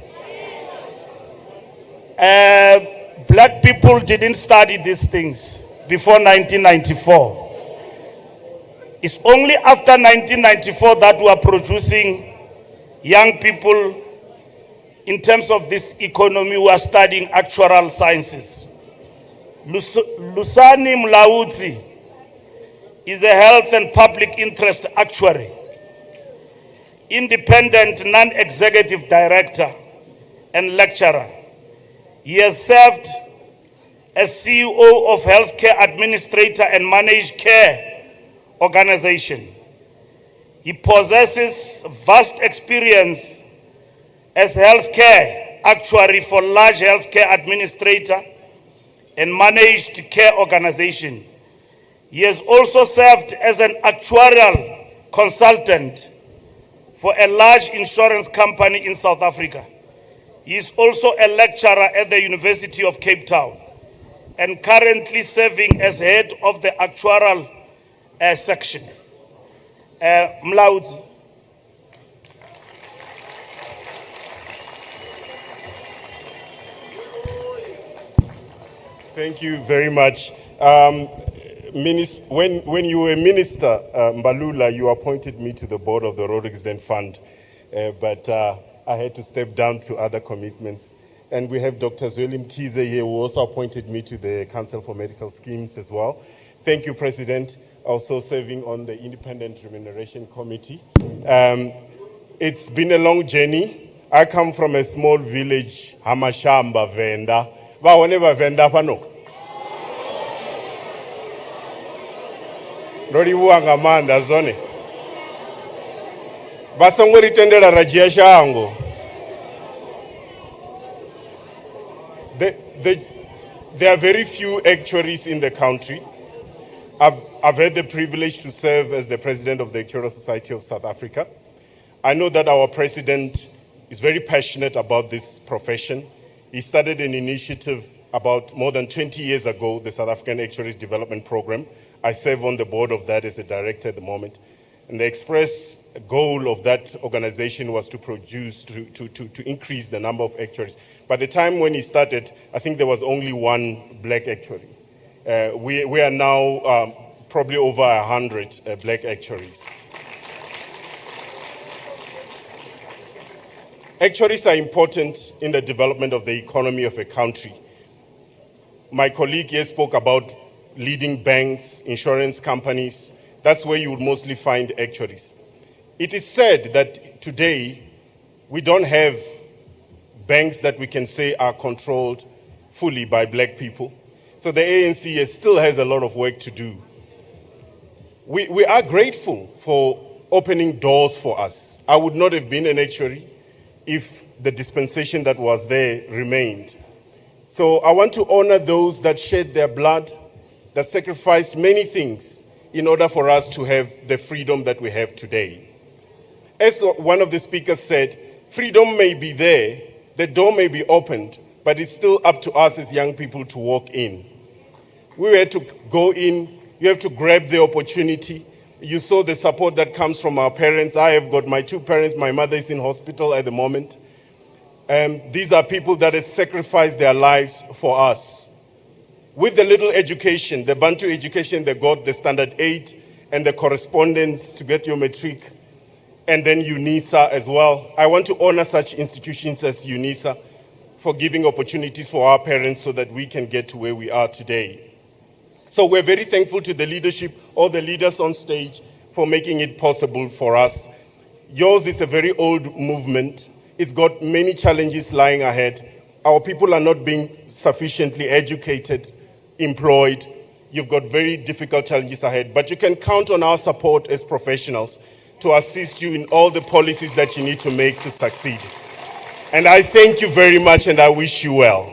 Black people didn't study these things before 1994. It's only after 1994 that we are producing young people in terms of this economy who are studying actuarial sciences. Lusani Mlauzi is a health and public interest actuary, independent non-executive director and lecturer. He has served as CEO of Healthcare Administrator and Managed Care Organization. He possesses vast experience as healthcare actuary for large healthcare administrator and managed care organization. He has also served as an actuarial consultant for a large insurance company in South Africa. He is also a lecturer at the University of Cape Town and currently serving as head of the actuarial section. Mlauzi. Thank you very much. When you were minister, Mbalula, you appointed me to the board of the Road Accident Fund, but I had to step down to other commitments. And we have Dr. Zweli Mkhize here, who also appointed me to the Council for Medical Schemes as well. Thank you, President. Also serving on the Independent Remuneration Committee. It's been a long journey. I come from a small village, Hamashamba, Venda. Whenever Venda pano. Rodi Wangamanda zone. Basangori tendera rajia shango. There are very few actuaries in the country. I've had the privilege to serve as the president of the Actuarial Society of South Africa. I know that our president is very passionate about this profession. He started an initiative about more than 20 years ago, the South African Actuaries Development Program. I serve on the board of that as a director at the moment. And the express goal of that organization was to to increase the number of actuaries. By the time when he started, I think there was only one black actuary. We are now probably over 100 black actuaries. Actuaries are important in the development of the economy of a country. My colleague here spoke about leading banks, insurance companies. That's where you would mostly find actuaries. It is said that today we don't have banks that we can say are controlled fully by black people. So the ANC still has a lot of work to do. We are grateful for opening doors for us. I would not have been an actuary if the dispensation that was there remained. So I want to honor those that shed their blood, that sacrificed many things in order for us to have the freedom that we have today. As one of the speakers said, freedom may be there, the door may be opened, but it's still up to us as young people to walk in. We had to go in, you have to grab the opportunity. You saw the support that comes from our parents. I have got my two parents, my mother is in hospital at the moment. These are people that have sacrificed their lives for us. With the little education, the Bantu education, they got the standard 8 and the correspondence to get your matric, and then UNISA as well. I want to honor such institutions as UNISA for giving opportunities for our parents so that we can get to where we are today. So we're very thankful to the leadership, all the leaders on stage, for making it possible for us. Yours is a very old movement. It's got many challenges lying ahead. Our people are not being sufficiently educated, employed. You've got very difficult challenges ahead, but you can count on our support as professionals to assist you in all the policies that you need to make to succeed. And I thank you very much, and I wish you well.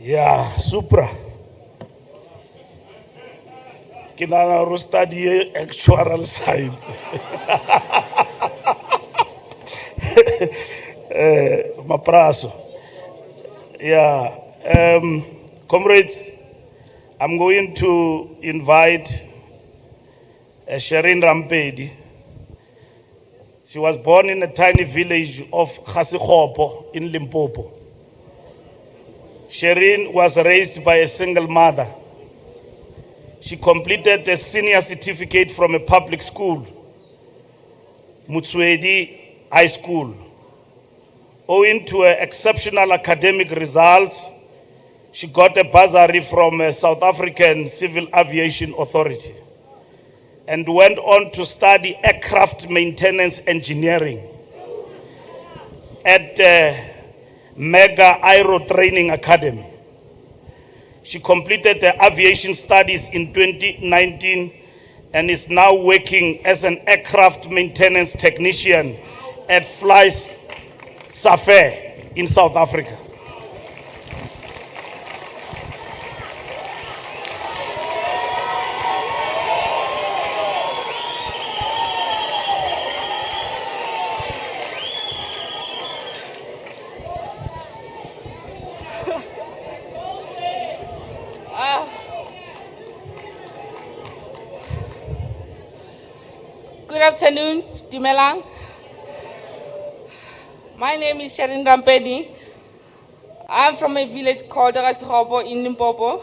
Yeah, Supra. Kinana ro study actuarial science. Mapraso. Yeah. Comrades, I'm going to invite Sherin Rampedi. She was born in a tiny village of Khasikhopo in Limpopo. Sherin was raised by a single mother. She completed a senior certificate from a public school, Mutswedi High School. Owing to her exceptional academic results, she got a bursary from a South African Civil Aviation Authority and went on to study aircraft maintenance engineering at Mega Aero Training Academy. She completed her aviation studies in 2019 and is now working as an aircraft maintenance technician at Flies Safair in South Africa. Good afternoon, Dumelang. My name is Sherin Rampedi. I'm from a village called Khasikhopo in Limpopo.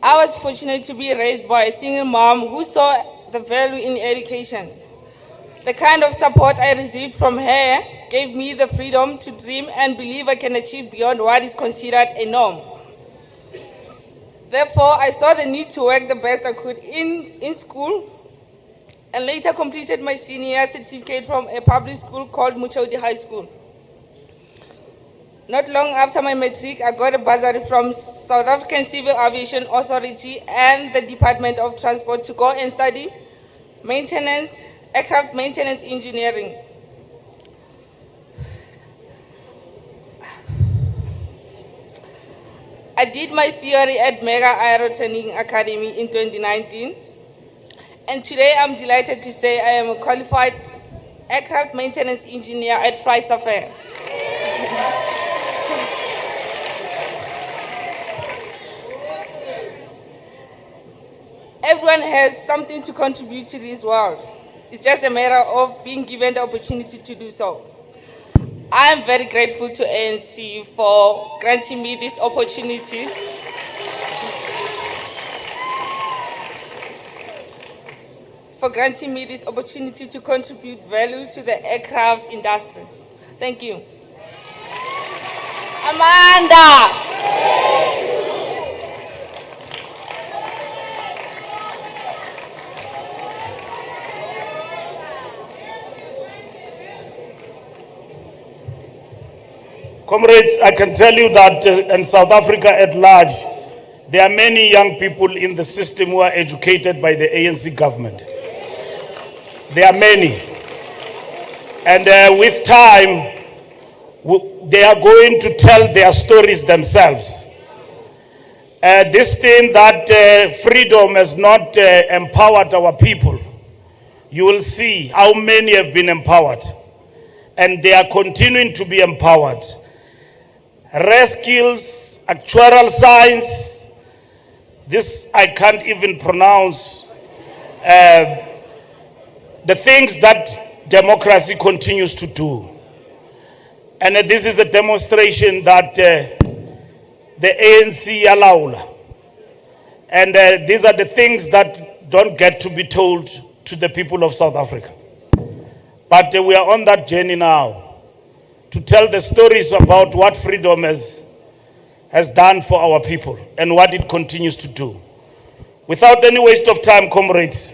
I was fortunate to be raised by a single mom who saw the value in education. The kind of support I received from her gave me the freedom to dream and believe I can achieve beyond what is considered a norm. Therefore, I saw the need to work the best I could in school, and later completed my senior certificate from a public school called Mutswedi High School. Not long after my matric, I got a bursary from South African Civil Aviation Authority and the Department of Transport to go and study aircraft maintenance engineering. I did my theory at Mega Aero Training Academy in 2019. And today I'm delighted to say I am a qualified aircraft maintenance engineer at Fly Safair. Everyone has something to contribute to this world. It's just a matter of being given the opportunity to do so. I am very grateful to ANC for granting me this opportunity. To contribute value to the aircraft industry. Thank you. Amanda. Comrades, I can tell you that in South Africa at large, there are many young people in the system who are educated by the ANC government. There are many. And with time, they are going to tell their stories themselves. This thing that freedom has not empowered our people, you will see how many have been empowered. And they are continuing to be empowered. Skills, actuarial science, this I can't even pronounce. The things that democracy continues to do. And this is a demonstration that the ANC allow. And these are the things that don't get to be told to the people of South Africa. But we are on that journey now to tell the stories about what freedom has done for our people and what it continues to do. Without any waste of time, comrades,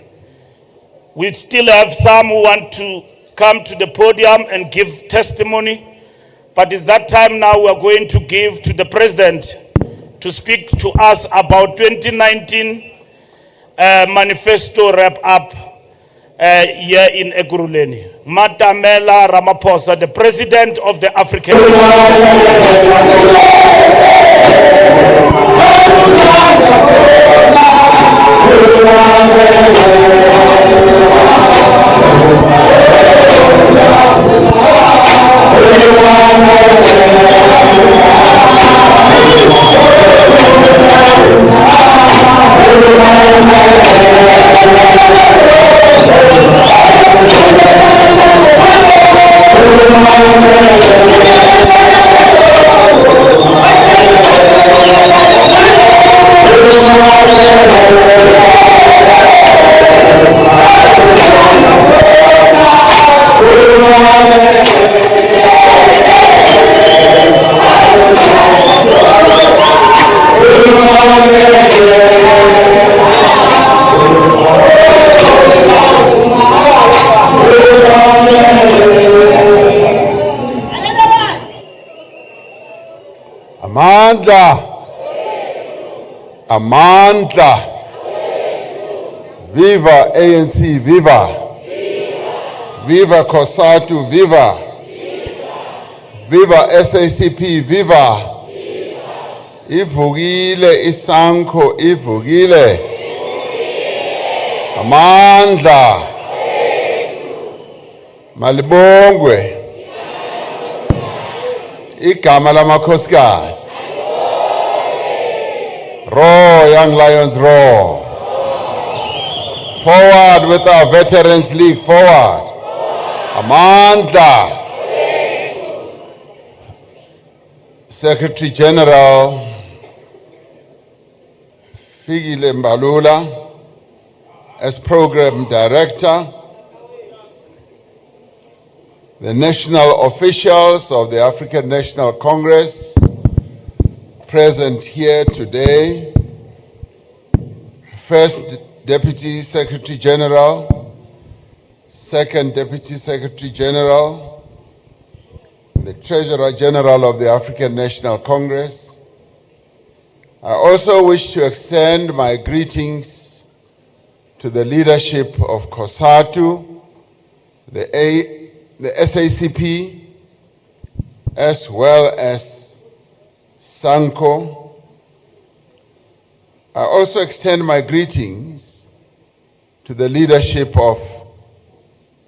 we still have some who want to come to the podium and give testimony, but it's that time now we are going to give to the President to speak to us about 2019 Manifesto wrap-up here in Ekurhuleni. Matamela Ramaphosa, the President of the African Amandla. Viva ANC, viva. Viva COSATU, viva. Viva SACP, viva. Ivukile isanko, ivukile. Amandla. Malibongwe. Igama lamakhosikazi. Roar, Young Lions, roar. Forward with our Veterans League, forward. Amandla. Secretary General Fikile Mbalula, as Program Director, the national officials of the African National Congress present here today, First Deputy Secretary General, Second Deputy Secretary General, the Treasurer General of the African National Congress. I also wish to extend my greetings to the leadership of COSATU, the SACP, as well as SANCO. I also extend my greetings to the leadership of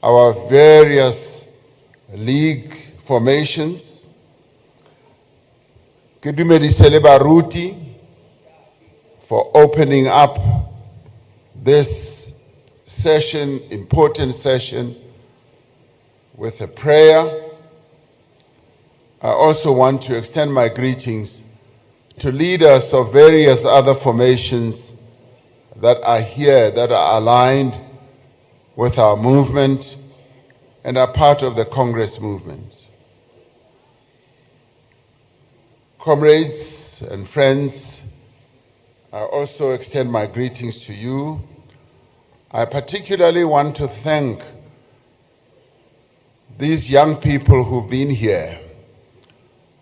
our various league formations. Kidumedisele Baruti for opening up this session, important session, with a prayer. I also want to extend my greetings to leaders of various other formations that are here, that are aligned with our movement and are part of the Congress movement. Comrades and friends, I also extend my greetings to you. I particularly want to thank these young people who've been here,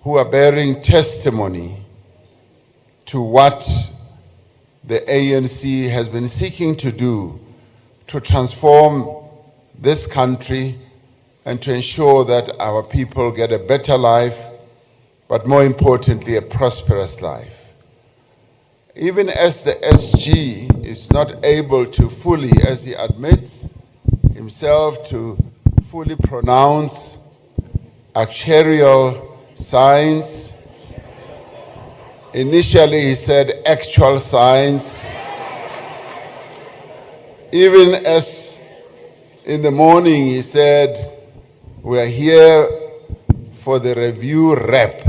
who are bearing testimony to what the ANC has been seeking to do to transform this country and to ensure that our people get a better life, but more importantly, a prosperous life. Even as the SG is not able to fully, as he admits himself, to fully pronounce actuarial science. Initially he said actual science. Even as in the morning he said, we are here for the review rep.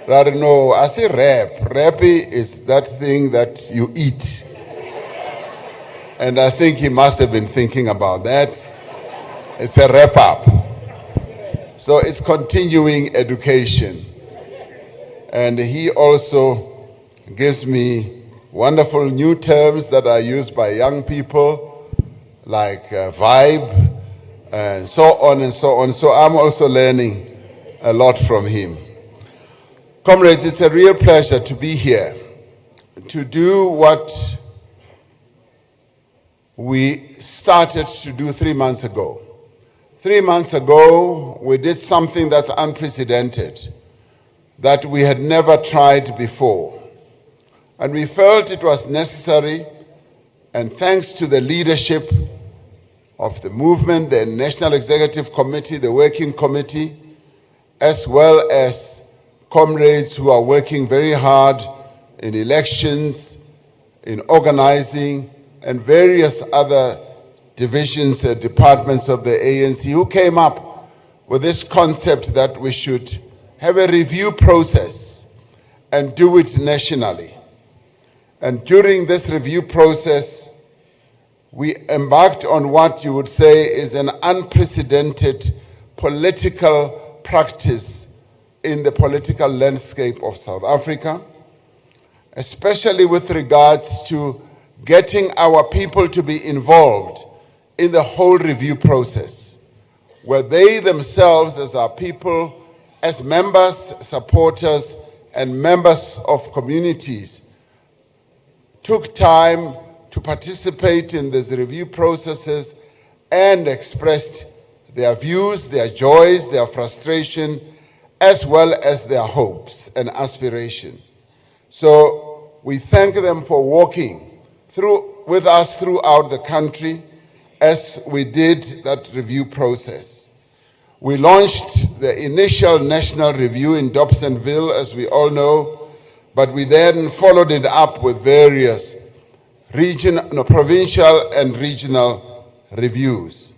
Rather, no, I say rep. Repi is that thing that you eat. And I think he must have been thinking about that. It's a wrap up. So it's continuing education. And he also gives me wonderful new terms that are used by young people, like vibe, and so on and so on. So I'm also learning a lot from him. Comrades, it's a real pleasure to be here, to do what we started to do 3 months ago. 3 months ago, we did something that's unprecedented, that we had never tried before. And we felt it was necessary, and thanks to the leadership of the movement, the National Executive Committee, the Working Committee, as well as comrades who are working very hard in elections, in organizing, and various other divisions and departments of the ANC, who came up with this concept that we should have a review process and do it nationally. And during this review process, we embarked on what you would say is an unprecedented political practice in the political landscape of South Africa, especially with regards to getting our people to be involved in the whole review process, where they themselves, as our people, as members, supporters, and members of communities, took time to participate in these review processes and expressed their views, their joys, their frustration, as well as their hopes and aspirations. So we thank them for walking with us throughout the country as we did that review process. We launched the initial national review in Dobsonville, as we all know, but we then followed it up with various provincial and regional reviews.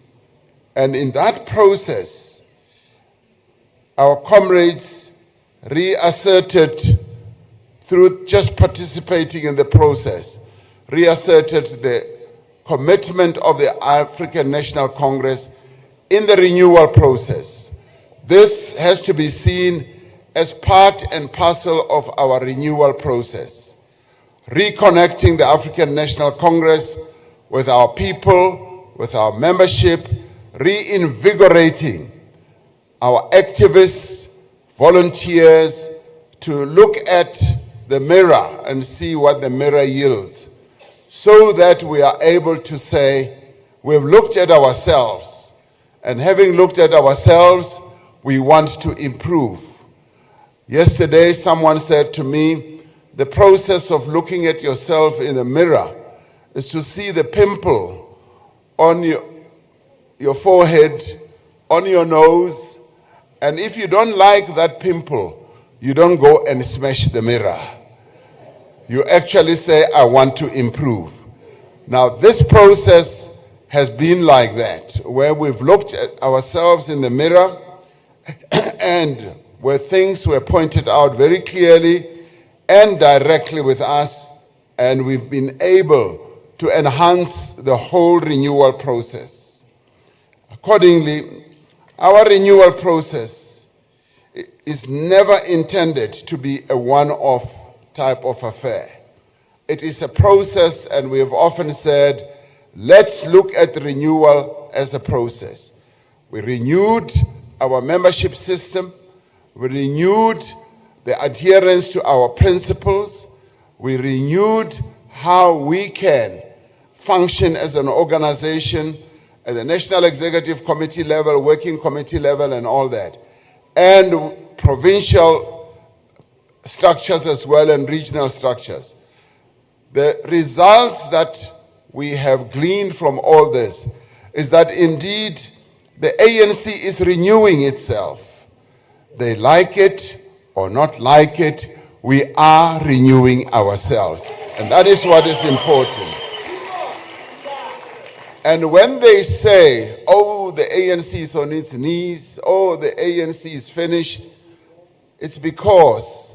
And in that process, our comrades reasserted, through just participating in the process, reasserted the commitment of the African National Congress in the renewal process. This has to be seen as part and parcel of our renewal process. Reconnecting the African National Congress with our people, with our membership, reinvigorating our activists, volunteers, to look at the mirror and see what the mirror yields, so that we are able to say, we've looked at ourselves, and having looked at ourselves, we want to improve. Yesterday, someone said to me, the process of looking at yourself in the mirror is to see the pimple on your forehead, on your nose, and if you don't like that pimple, you don't go and smash the mirror. You actually say, I want to improve. Now, this process has been like that, where we've looked at ourselves in the mirror and where things were pointed out very clearly and directly with us, and we've been able to enhance the whole renewal process. Accordingly, our renewal process is never intended to be a one-off type of affair. It is a process, and we have often said, let's look at renewal as a process. We renewed our membership system. We renewed the adherence to our principles. We renewed how we can function as an organization at the National Executive Committee level, Working Committee level, and all that. And provincial structures as well, and regional structures. The results that we have gleaned from all this is that indeed the ANC is renewing itself. They like it or not like it, we are renewing ourselves. And that is what is important. And when they say, oh, the ANC is on its knees, oh, the ANC is finished, it's because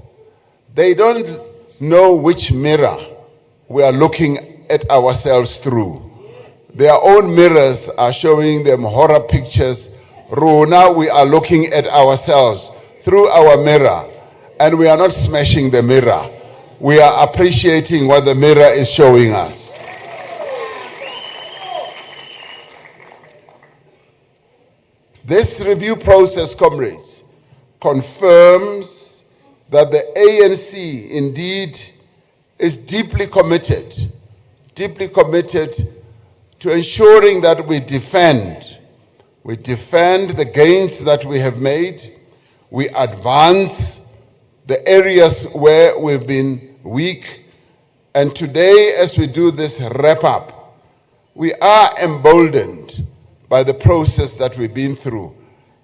they don't know which mirror we are looking at ourselves through. their own mirrors are showing them horror pictures. Now we are looking at ourselves through our mirror, and we are not smashing the mirror. We are appreciating what the mirror is showing us. This review process, comrades, confirms that the ANC indeed is deeply committed to ensuring that we defend the gains that we have made, we advance the areas where we've been weak, and today, as we do this wrap-up, we are emboldened by the process that we've been through.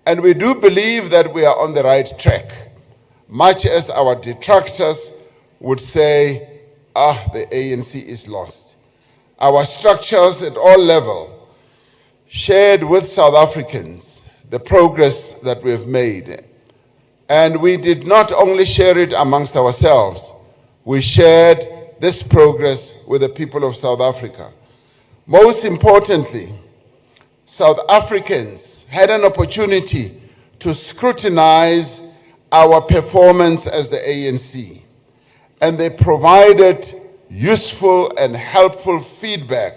And we do believe that we are on the right track, much as our detractors would say, the ANC is lost. Our structures at all levels shared with South Africans the progress that we have made. And we did not only share it amongst ourselves, we shared this progress with the people of South Africa. Most importantly, South Africans had an opportunity to scrutinize our performance as the ANC, and they provided useful and helpful feedback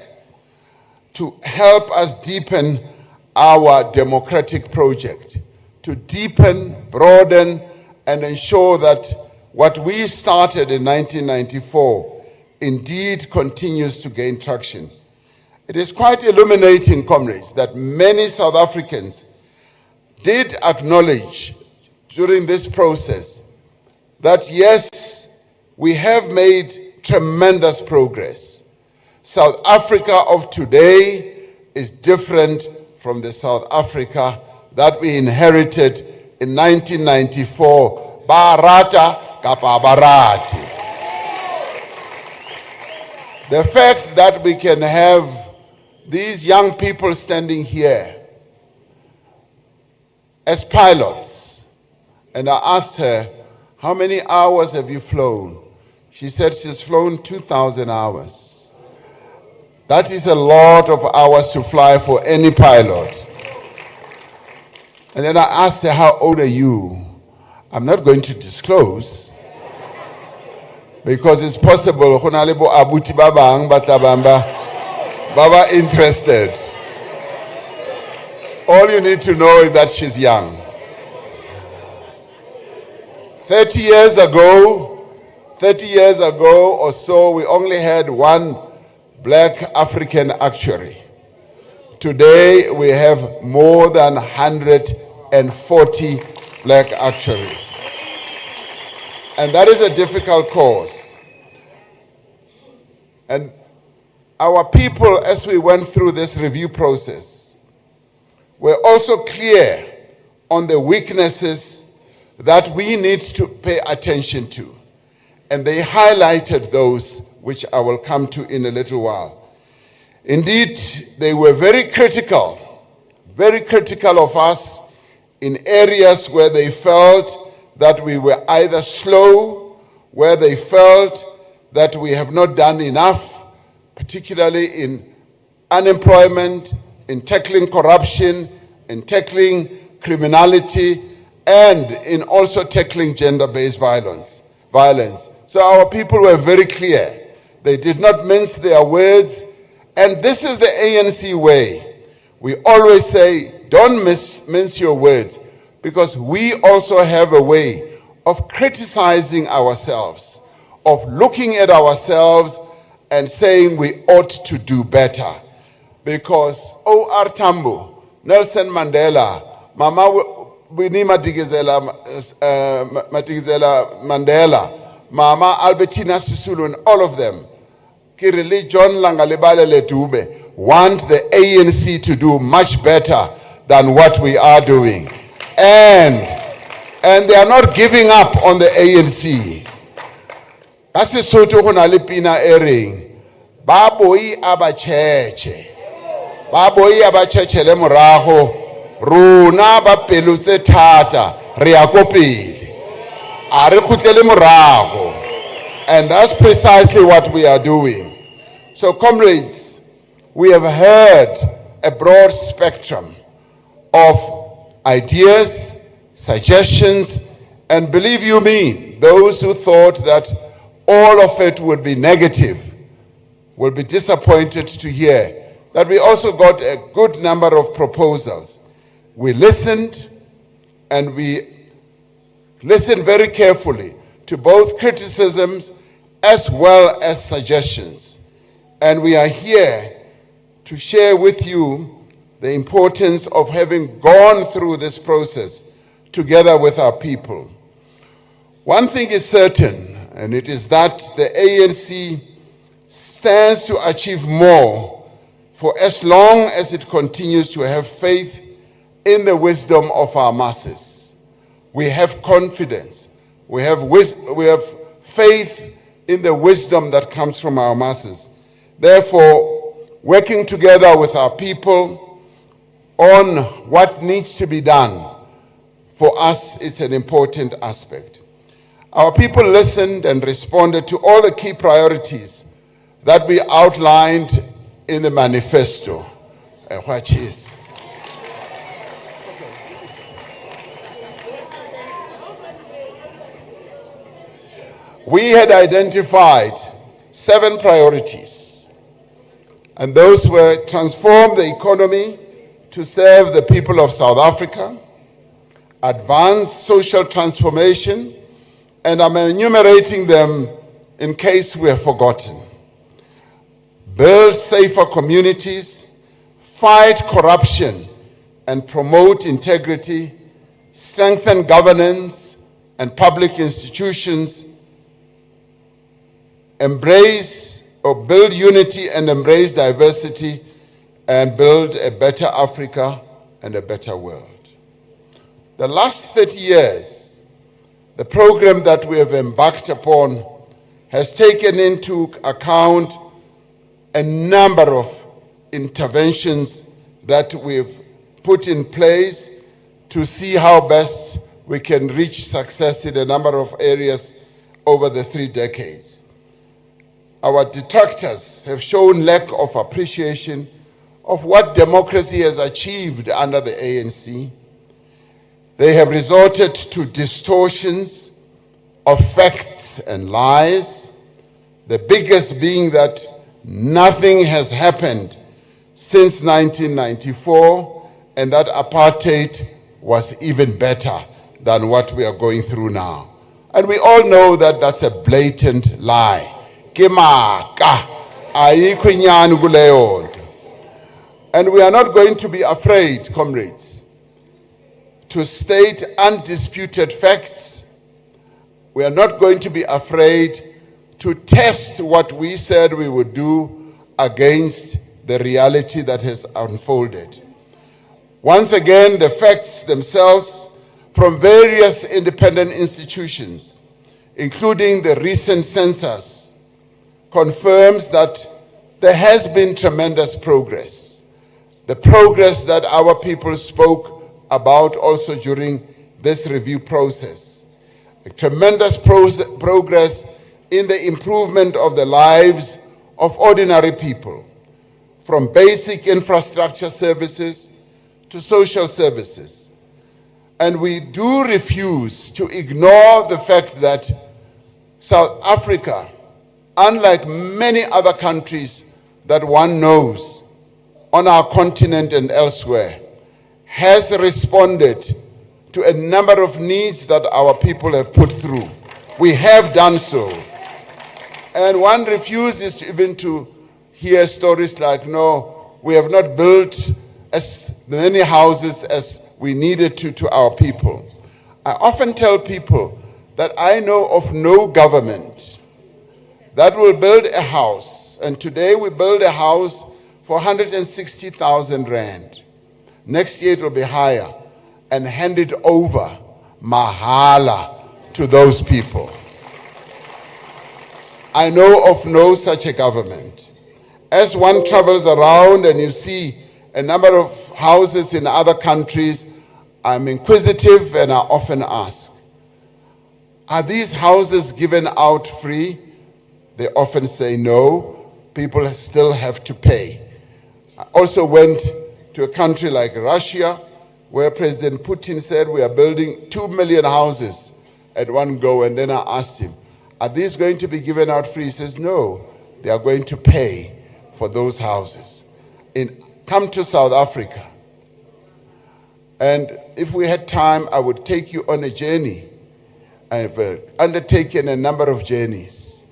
to help us deepen our democratic project, to deepen, broaden, and ensure that what we started in 1994 indeed continues to gain traction. It is quite illuminating, comrades, that many South Africans did acknowledge during this process that yes, we have made tremendous progress. South Africa of today is different from the South Africa that we inherited in 1994. Barata kapa barati. The fact that we can have these young people standing here as pilots, and I asked her, how many hours have you flown? She said she's flown 2,000 hours. That is a lot of hours to fly for any pilot. And then I asked her, how old are you? I'm not going to disclose, because it's possible abuti babang batabamba baba interested. All you need to know is that she's young. 30 years ago or so, we only had one black African actuary. Today, we have more than 140 black actuaries. And that is a difficult cause. And our people, as we went through this review process, were also clear on the weaknesses that we need to pay attention to. And they highlighted those, which I will come to in a little while. Indeed, they were very critical of us in areas where they felt that we were either slow, where they felt that we have not done enough, particularly in unemployment, in tackling corruption, in tackling criminality, and in also tackling gender-based violence. So our people were very clear. They did not mince their words, and this is the ANC way. We always say, don't mince your words, because we also have a way of criticizing ourselves, of looking at ourselves and saying we ought to do better. Because O.R. Tambo, Nelson Mandela, Mama Winnie Madikizela Mandela, Mama Albertina Sisulu, and all of them, Kirili John Langalibale Letube, want the ANC to do much better than what we are doing. And they are not giving up on the ANC. Kasi soto kuna lipina ering. Baboi abacheche le morago. Runa ba pelutse thata re ya ko pele. A re khutlele morago. And that's precisely what we are doing. So comrades, we have heard a broad spectrum of ideas, suggestions, and believe you me, those who thought that all of it would be negative will be disappointed to hear that we also got a good number of proposals. We listened, and we listened very carefully to both criticisms as well as suggestions. And we are here to share with you the importance of having gone through this process together with our people. One thing is certain, and it is that the ANC stands to achieve more for as long as it continues to have faith in the wisdom of our masses. We have confidence. We have faith in the wisdom that comes from our masses. Therefore, working together with our people on what needs to be done, for us, it's an important aspect. Our people listened and responded to all the key priorities that we outlined in the manifesto. Which is we had identified 7 priorities, and those were: transform the economy to serve the people of South Africa, advance social transformation, and I'm enumerating them in case we have forgotten. Build safer communities, fight corruption and promote integrity, strengthen governance and public institutions, embrace or build unity and embrace diversity, and build a better Africa and a better world. The last 30 years, the program that we have embarked upon has taken into account a number of interventions that we've put in place to see how best we can reach success in a number of areas over the 3 decades. Our detractors have shown lack of appreciation of what democracy has achieved under the ANC. They have resorted to distortions of facts and lies, the biggest being that nothing has happened since 1994, and that apartheid was even better than what we are going through now. And we all know that that's a blatant lie. And we are not going to be afraid, comrades, to state undisputed facts. We are not going to be afraid to test what we said we would do against the reality that has unfolded. Once again, the facts themselves from various independent institutions, including the recent census, confirms that there has been tremendous progress. The progress that our people spoke about also during this review process. A tremendous progress in the improvement of the lives of ordinary people, from basic infrastructure services to social services. And we do refuse to ignore the fact that South Africa, unlike many other countries that one knows on our continent and elsewhere, has responded to a number of needs that our people have put through. We have done so. And one refuses even to hear stories like, no, we have not built as many houses as we needed to our people. I often tell people that I know of no government that will build a house, and today we build a house for 160,000 rand. Next year it will be higher, and hand it over mahala to those people. I know of no such a government. As one travels around and you see a number of houses in other countries, I'm inquisitive and I often ask, are these houses given out free? They often say no, people still have to pay. I also went to a country like Russia, where President Putin said we are building 2 million houses at one go. And then I asked him, are these going to be given out free? He says, no, they are going to pay for those houses. Come to South Africa. And if we had time, I would take you on a journey. I've undertaken a number of journeys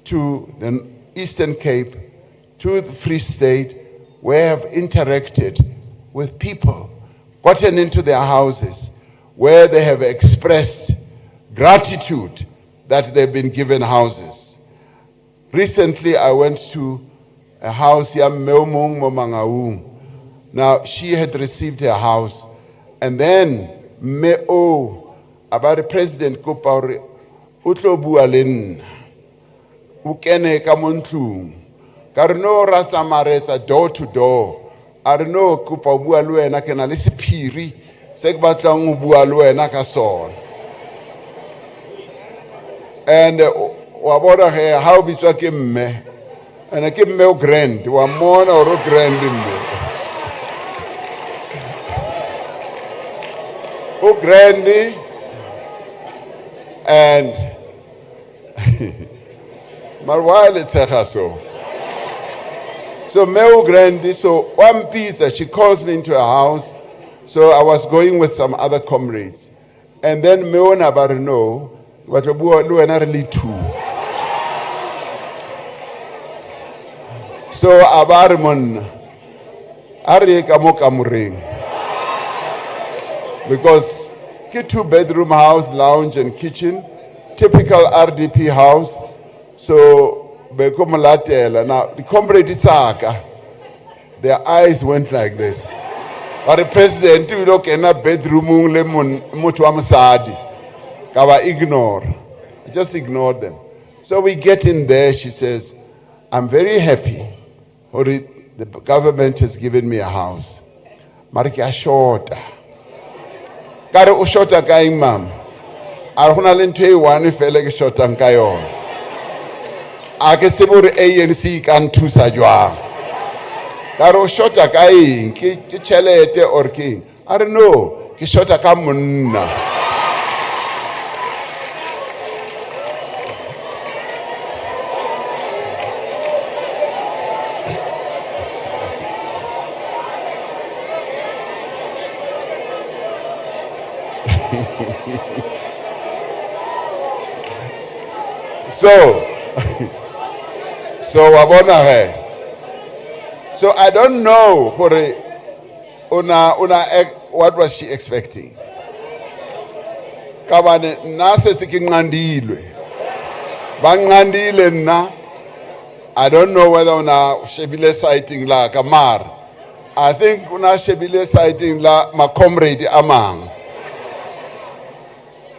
to the Eastern Cape, to the Free State, where I've interacted with people, gotten into their houses, where they have expressed gratitude that they've been given houses. Recently, I went to a house, Meumung Momangaung. Now, she had received her house, and then about the president Kopauri, utlo bua le nna, o kene ka mo ntlong. Ka re no ra tsamaretsa door to door. A re no kopa bua le wena ke na le sephiri se ke batlang go bua le wena ka sona. And wa bona ge ha o bitswa ke mme, ene ke mme o grand, wa mona o grand mme. O grand, and Marwale Tsehaso. So Meo Grandi, so one piece that she calls me into her house. So I was going with some other comrades. And then Meo Nabarno, what you do and really too. So Abarmon Ari Kamokamuring. Because 2-bedroom house, lounge and kitchen, typical RDP house. So now the comrade Isaka, their eyes went like this. But the president, you look in a bedroom, ignore. Just ignore them. So we get in there, she says, I'm very happy. The government has given me a house. Marika shorta. Kare o shota ka imam. A hona le ntwe one fele ke shota nka yona. A ke se bore ANC ka nthusa jwang. Kare o shota ka eng ke tšhelete or ke. A re no, ke shota ka monna. So wabona he. So I don't know what was she expecting. Kabane nase sikingandilwe. Bangandile na. I don't know whether una shebile sighting la kamar. I think una shebile sighting la ma comrade amang.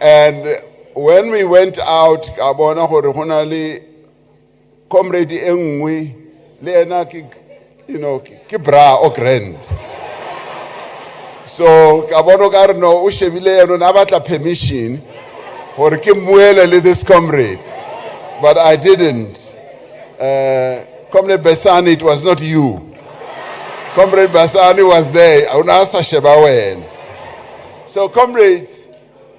And when we went out, kabona hore honali comrade engwe le ena ki bra o grand. So kabona ka re no o shebile eno na batla permission hore ke muele le this comrade, but I didn't. Comrade Besani, it was not you. Comrade Besani was there. Unasa shebawen. So comrades,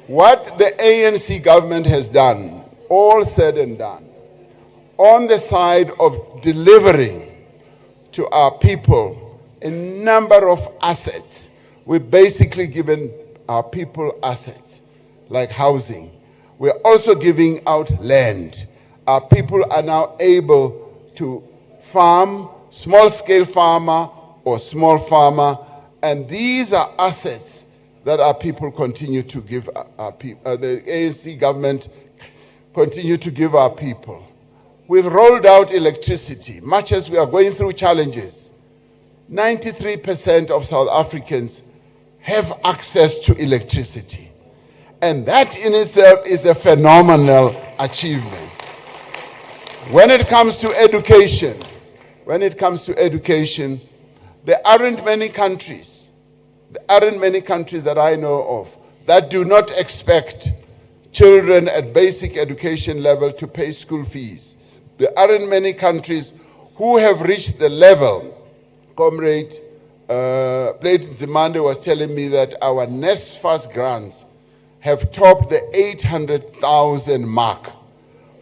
what the ANC government has done, all said and done, on the side of delivering to our people a number of assets, we've basically given our people assets like housing. We're also giving out land. Our people are now able to farm, small-scale farmer or small farmer, and these are assets that our people continue to give our people, the ANC government continue to give our people. We've rolled out electricity, much as we are going through challenges. 93% of South Africans have access to electricity. And that in itself is a phenomenal achievement. When it comes to education, there aren't many countries that I know of that do not expect children at basic education level to pay school fees. There aren't many countries who have reached the level Comrade Blade Zimande was telling me that our NSFAS grants have topped the 800,000 mark,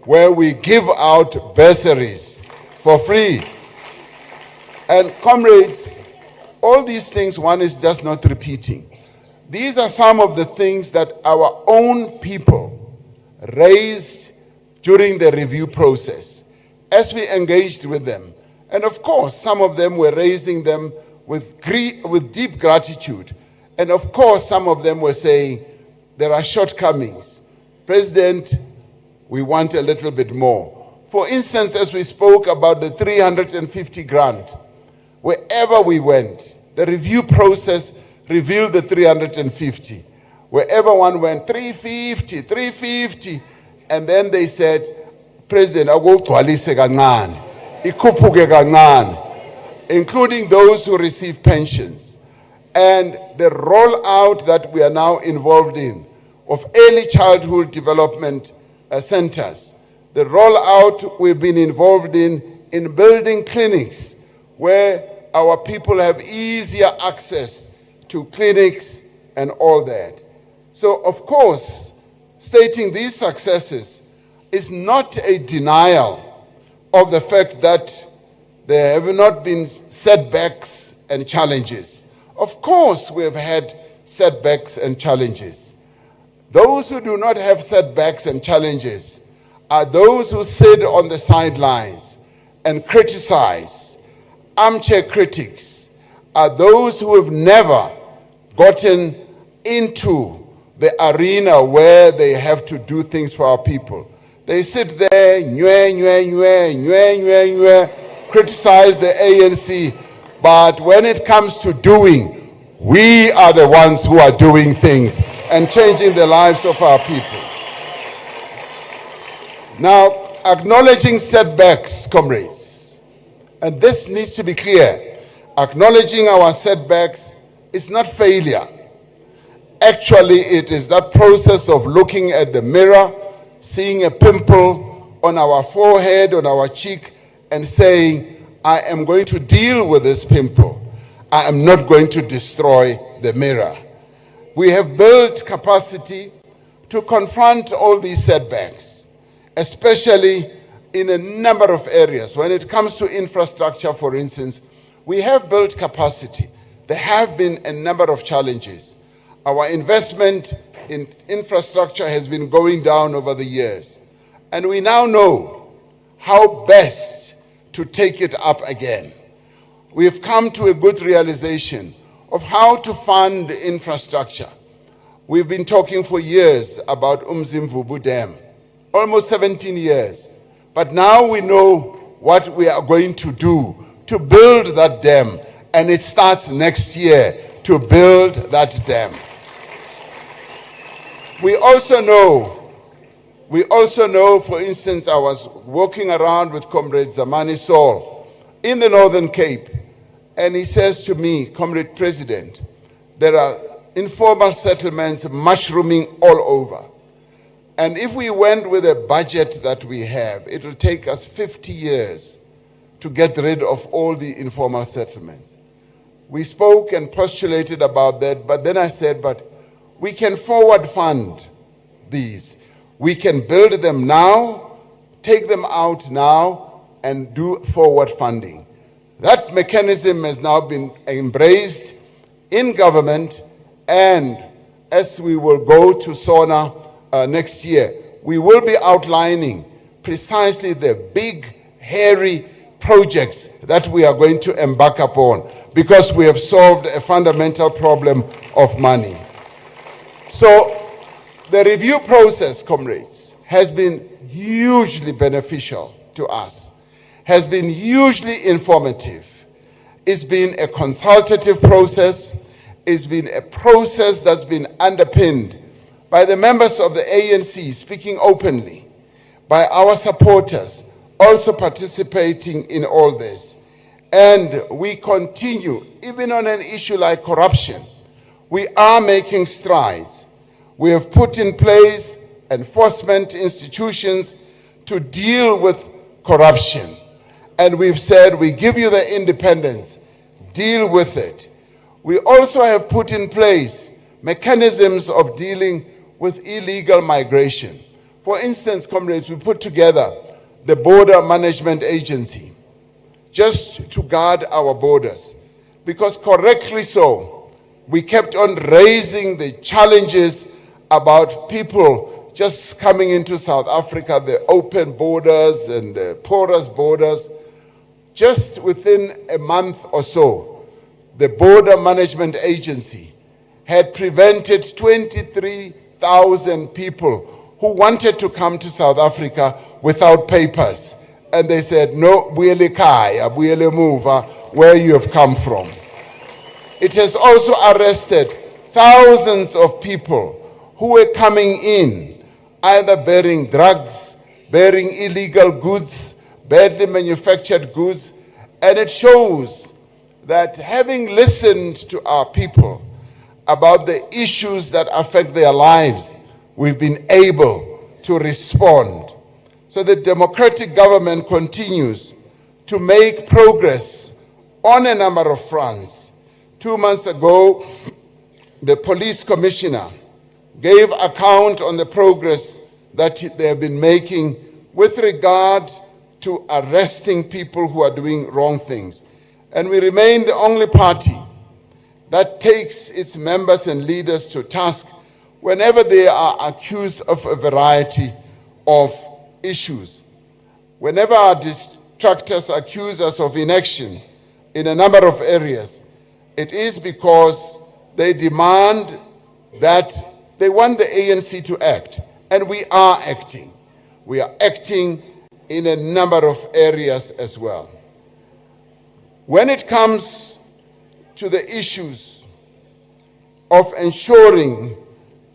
where we give out bursaries for free. And comrades, all these things, one is just not repeating. These are some of the things that our own people raised during the review process as we engaged with them. And of course, some of them were raising them with deep gratitude. And of course, some of them were saying, there are shortcomings. President, we want a little bit more. For instance, as we spoke about the 350 grant, wherever we went, the review process revealed the 350. Wherever one went, 350, 350. And then they said, President, akugcwalise kancane, ikhuphuke kancane, including those who receive pensions. And the rollout that we are now involved in of early childhood development centers, the rollout we've been involved in building clinics where our people have easier access to clinics and all that. So, of course, stating these successes is not a denial of the fact that there have not been setbacks and challenges. Of course, we have had setbacks and challenges. Those who do not have setbacks and challenges are those who sit on the sidelines and criticize. Armchair critics are those who have never gotten into the arena where they have to do things for our people. They sit there, criticize the ANC, but when it comes to doing, we are the ones who are doing things and changing the lives of our people. Now, acknowledging setbacks, comrades, and this needs to be clear, acknowledging our setbacks is not failure. Actually, it is that process of looking at the mirror, seeing a pimple on our forehead, on our cheek, and saying, I am going to deal with this pimple. I am not going to destroy the mirror. We have built capacity to confront all these setbacks, especially in a number of areas. When it comes to infrastructure, for instance, we have built capacity. There have been a number of challenges. Our investment in infrastructure has been going down over the years. And we now know how best to take it up again. We have come to a good realization of how to fund infrastructure. We've been talking for years about Umzimvubu Dam, almost 17 years. But now we know what we are going to do to build that dam, and it starts next year to build that dam. We also know, for instance, I was walking around with Comrade Zamani Saul in the Northern Cape, and he says to me, Comrade President, there are informal settlements mushrooming all over. And if we went with a budget that we have, it will take us 50 years to get rid of all the informal settlements. We spoke and postulated about that, but then I said, but we can forward fund these. We can build them now, take them out now, and do forward funding. That mechanism has now been embraced in government, and as we will go to SONA next year, we will be outlining precisely the big, hairy projects that we are going to embark upon, because we have solved a fundamental problem of money. So the review process, comrades, has been hugely beneficial to us, has been hugely informative. It's been a consultative process. It's been a process that's been underpinned by the members of the ANC speaking openly, by our supporters also participating in all this. And we continue, even on an issue like corruption, we are making strides. We have put in place enforcement institutions to deal with corruption. And we've said, we give you the independence, deal with it. We also have put in place mechanisms of dealing with illegal migration. For instance, comrades, we put together the Border Management Agency just to guard our borders, because correctly so, we kept on raising the challenges about people just coming into South Africa, the open borders and the porous borders. Just within a month or so, the Border Management Agency had prevented 23,000 people who wanted to come to South Africa without papers. And they said, no, buyele kaya, buyele muva, where you have come from. It has also arrested thousands of people who were coming in, either bearing drugs, bearing illegal goods, badly manufactured goods. And it shows that having listened to our people about the issues that affect their lives, we've been able to respond. So the democratic government continues to make progress on a number of fronts. 2 months ago, the police commissioner gave account on the progress that they have been making with regard to arresting people who are doing wrong things. And we remain the only party that takes its members and leaders to task whenever they are accused of a variety of issues. Whenever our detractors accuse us of inaction in a number of areas, it is because they demand that they want the ANC to act. And we are acting. We are acting in a number of areas as well. When it comes to the issues of ensuring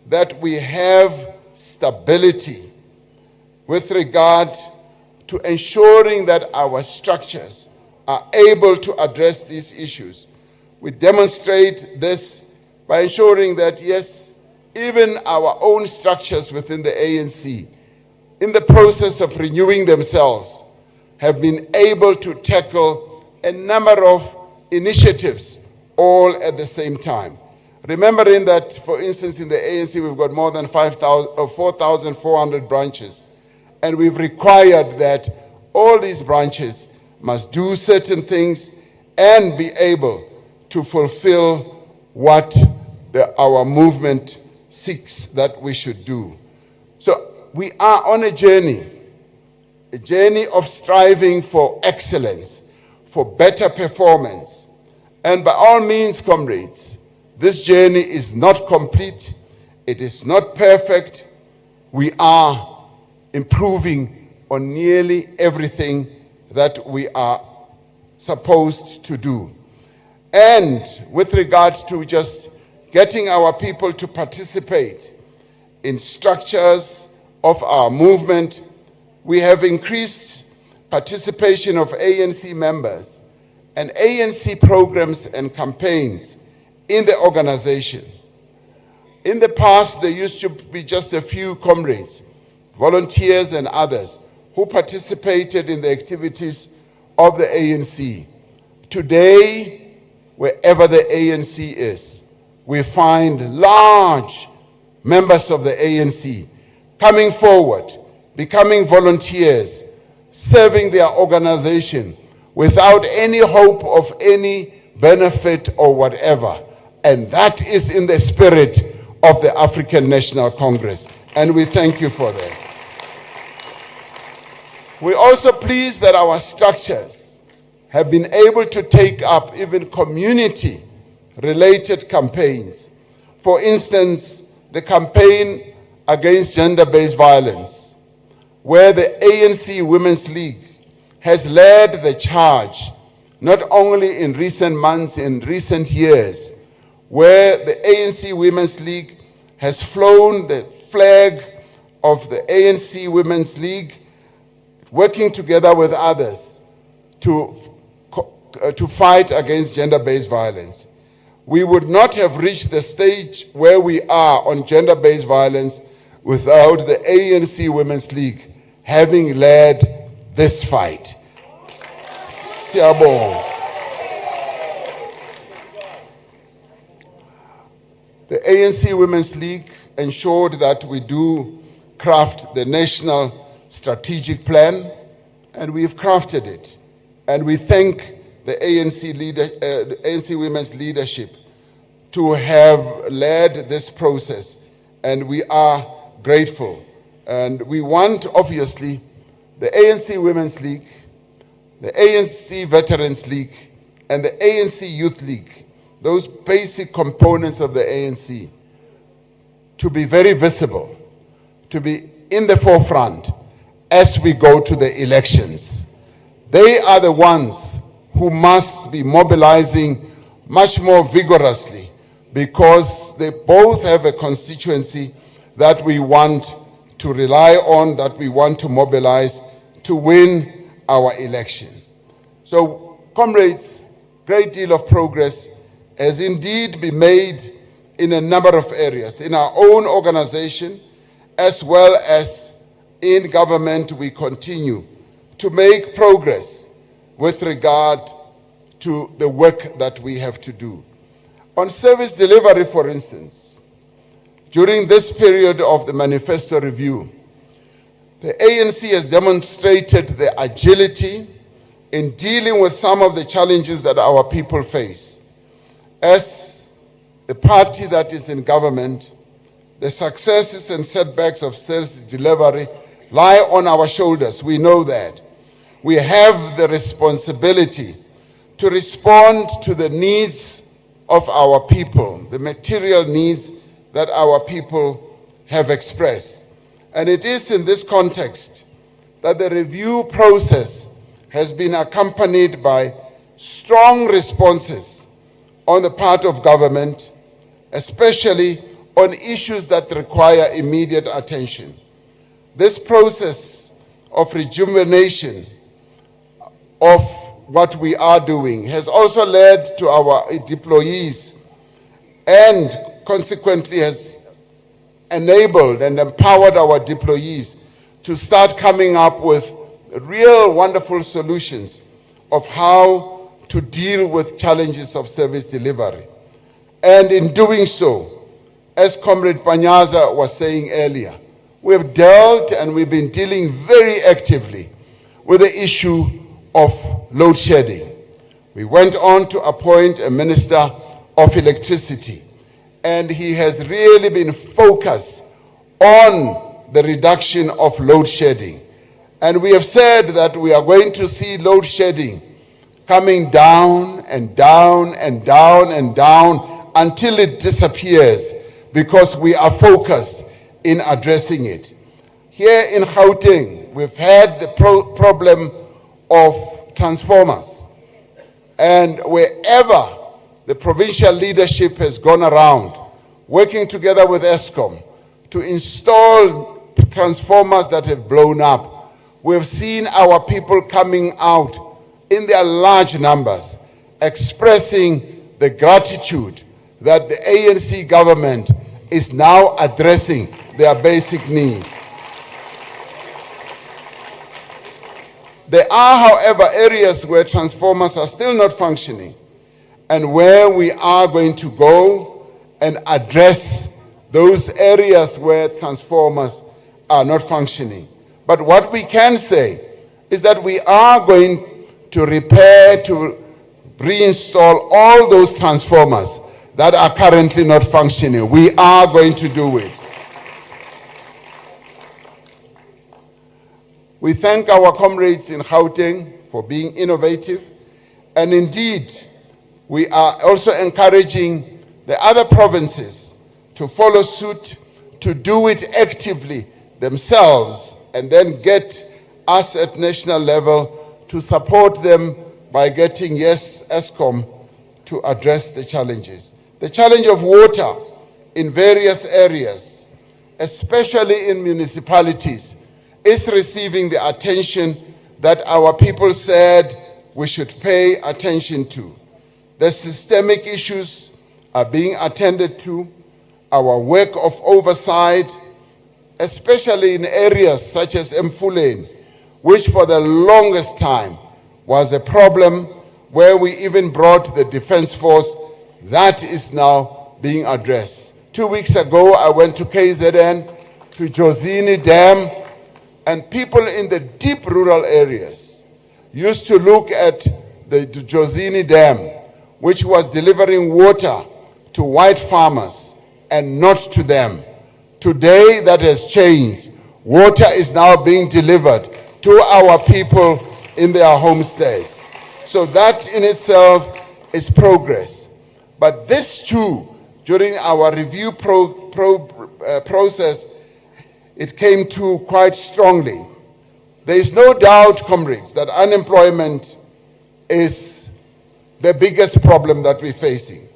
that we have stability with regard to ensuring that our structures are able to address these issues, we demonstrate this by ensuring that, yes, even our own structures within the ANC, in the process of renewing themselves, have been able to tackle a number of initiatives all at the same time. Remembering that, for instance, in the ANC, we've got more than 4,400 branches, and we've required that all these branches must do certain things and be able to fulfill what our movement seeks that we should do. So we are on a journey of striving for excellence, for better performance. And by all means, comrades, this journey is not complete. It is not perfect. We are improving on nearly everything that we are supposed to do. And with regards to just getting our people to participate in structures of our movement, we have increased participation of ANC members and ANC programs and campaigns in the organization. In the past, there used to be just a few comrades, volunteers and others, who participated in the activities of the ANC. Today, wherever the ANC is, we find large members of the ANC coming forward, becoming volunteers, serving their organization without any hope of any benefit or whatever. And that is in the spirit of the African National Congress. And we thank you for that. We're also pleased that our structures have been able to take up even community-related campaigns. For instance, the campaign against gender-based violence, where the ANC Women's League has led the charge, not only in recent months, in recent years, where the ANC Women's League has flown the flag of the ANC Women's League, working together with others to fight against gender-based violence. We would not have reached the stage where we are on gender-based violence without the ANC Women's League having led this fight. Siyabonga. The ANC Women's League ensured that we do craft the national strategic plan, and we've crafted it. And we thank the ANC Women's leadership to have led this process, and we are grateful. And we want, obviously, the ANC Women's League, the ANC Veterans League, and the ANC Youth League, those basic components of the ANC, to be very visible, to be in the forefront as we go to the elections. They are the ones who must be mobilizing much more vigorously, because they both have a constituency that we want to rely on, that we want to mobilize to win our election. So, comrades, great deal of progress has indeed been made in a number of areas. In our own organization, as well as in government, we continue to make progress with regard to the work that we have to do. On service delivery, for instance, during this period of the Manifesto review, the ANC has demonstrated the agility in dealing with some of the challenges that our people face. As the party that is in government, the successes and setbacks of service delivery lie on our shoulders. We know that. We have the responsibility to respond to the needs of our people, the material needs that our people have expressed. And it is in this context that the review process has been accompanied by strong responses on the part of government, especially on issues that require immediate attention. This process of rejuvenation of what we are doing has also led to our deployees, and consequently has enabled and empowered our deployees to start coming up with real wonderful solutions of how to deal with challenges of service delivery. And in doing so, as Comrade Panyaza was saying earlier, we have dealt and we've been dealing very actively with the issue of load shedding. We went on to appoint a Minister of Electricity, and he has really been focused on the reduction of load shedding. And we have said that we are going to see load shedding coming down and down and down and down until it disappears, because we are focused in addressing it. Here in Gauteng, we've had the problem of transformers. And wherever the provincial leadership has gone around, working together with ESCOM to install transformers that have blown up, we've seen our people coming out in their large numbers, expressing the gratitude that the ANC government is now addressing their basic needs. There are, however, areas where transformers are still not functioning, and where we are going to go and address those areas where transformers are not functioning. But what we can say is that we are going to repair, to reinstall all those transformers that are currently not functioning. We are going to do it. We thank our comrades in Gauteng for being innovative, and indeed, we are also encouraging the other provinces to follow suit, to do it actively themselves, and then get us at national level to support them by getting, yes, ESCOM to address the challenges. The challenge of water in various areas, especially in municipalities, is receiving the attention that our people said we should pay attention to. The systemic issues are being attended to. Our work of oversight, especially in areas such as Mfuleni, which for the longest time was a problem, where we even brought the Defense Force, that is now being addressed. 2 weeks ago, I went to KZN, to Jozini Dam, and people in the deep rural areas used to look at the Jozini Dam, which was delivering water to white farmers and not to them. Today, that has changed. Water is now being delivered to our people in their homestays. So that in itself is progress. But this too, during our review process, it came to quite strongly. There is no doubt, comrades, that unemployment is the biggest problem that we're facing.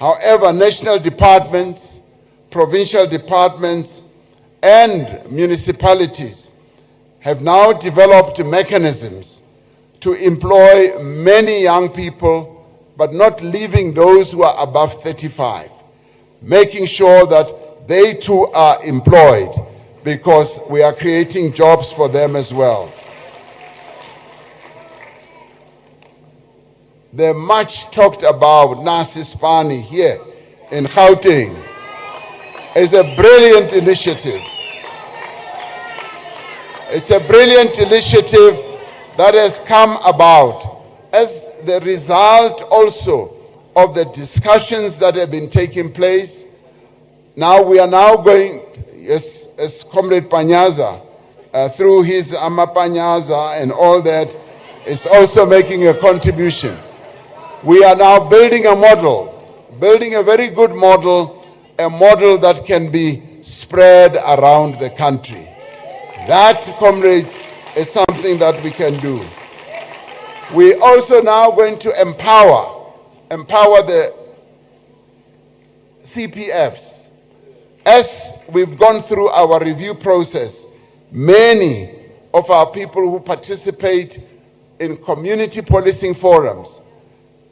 However, national departments, provincial departments, and municipalities have now developed mechanisms to employ many young people, but not leaving those who are above 35, making sure that they too are employed, because we are creating jobs for them as well. The much talked about Nasispani here in Gauteng is a brilliant initiative. It's a brilliant initiative that has come about as the result also of the discussions that have been taking place. Now we are now going, yes, as Comrade Panyaza, through his Amapanyaza and all that, is also making a contribution. We are now building a model, building a very good model, a model that can be spread around the country. That, comrades, is something that we can do. We also now going to empower the CPFs. As we've gone through our review process, many of our people who participate in community policing forums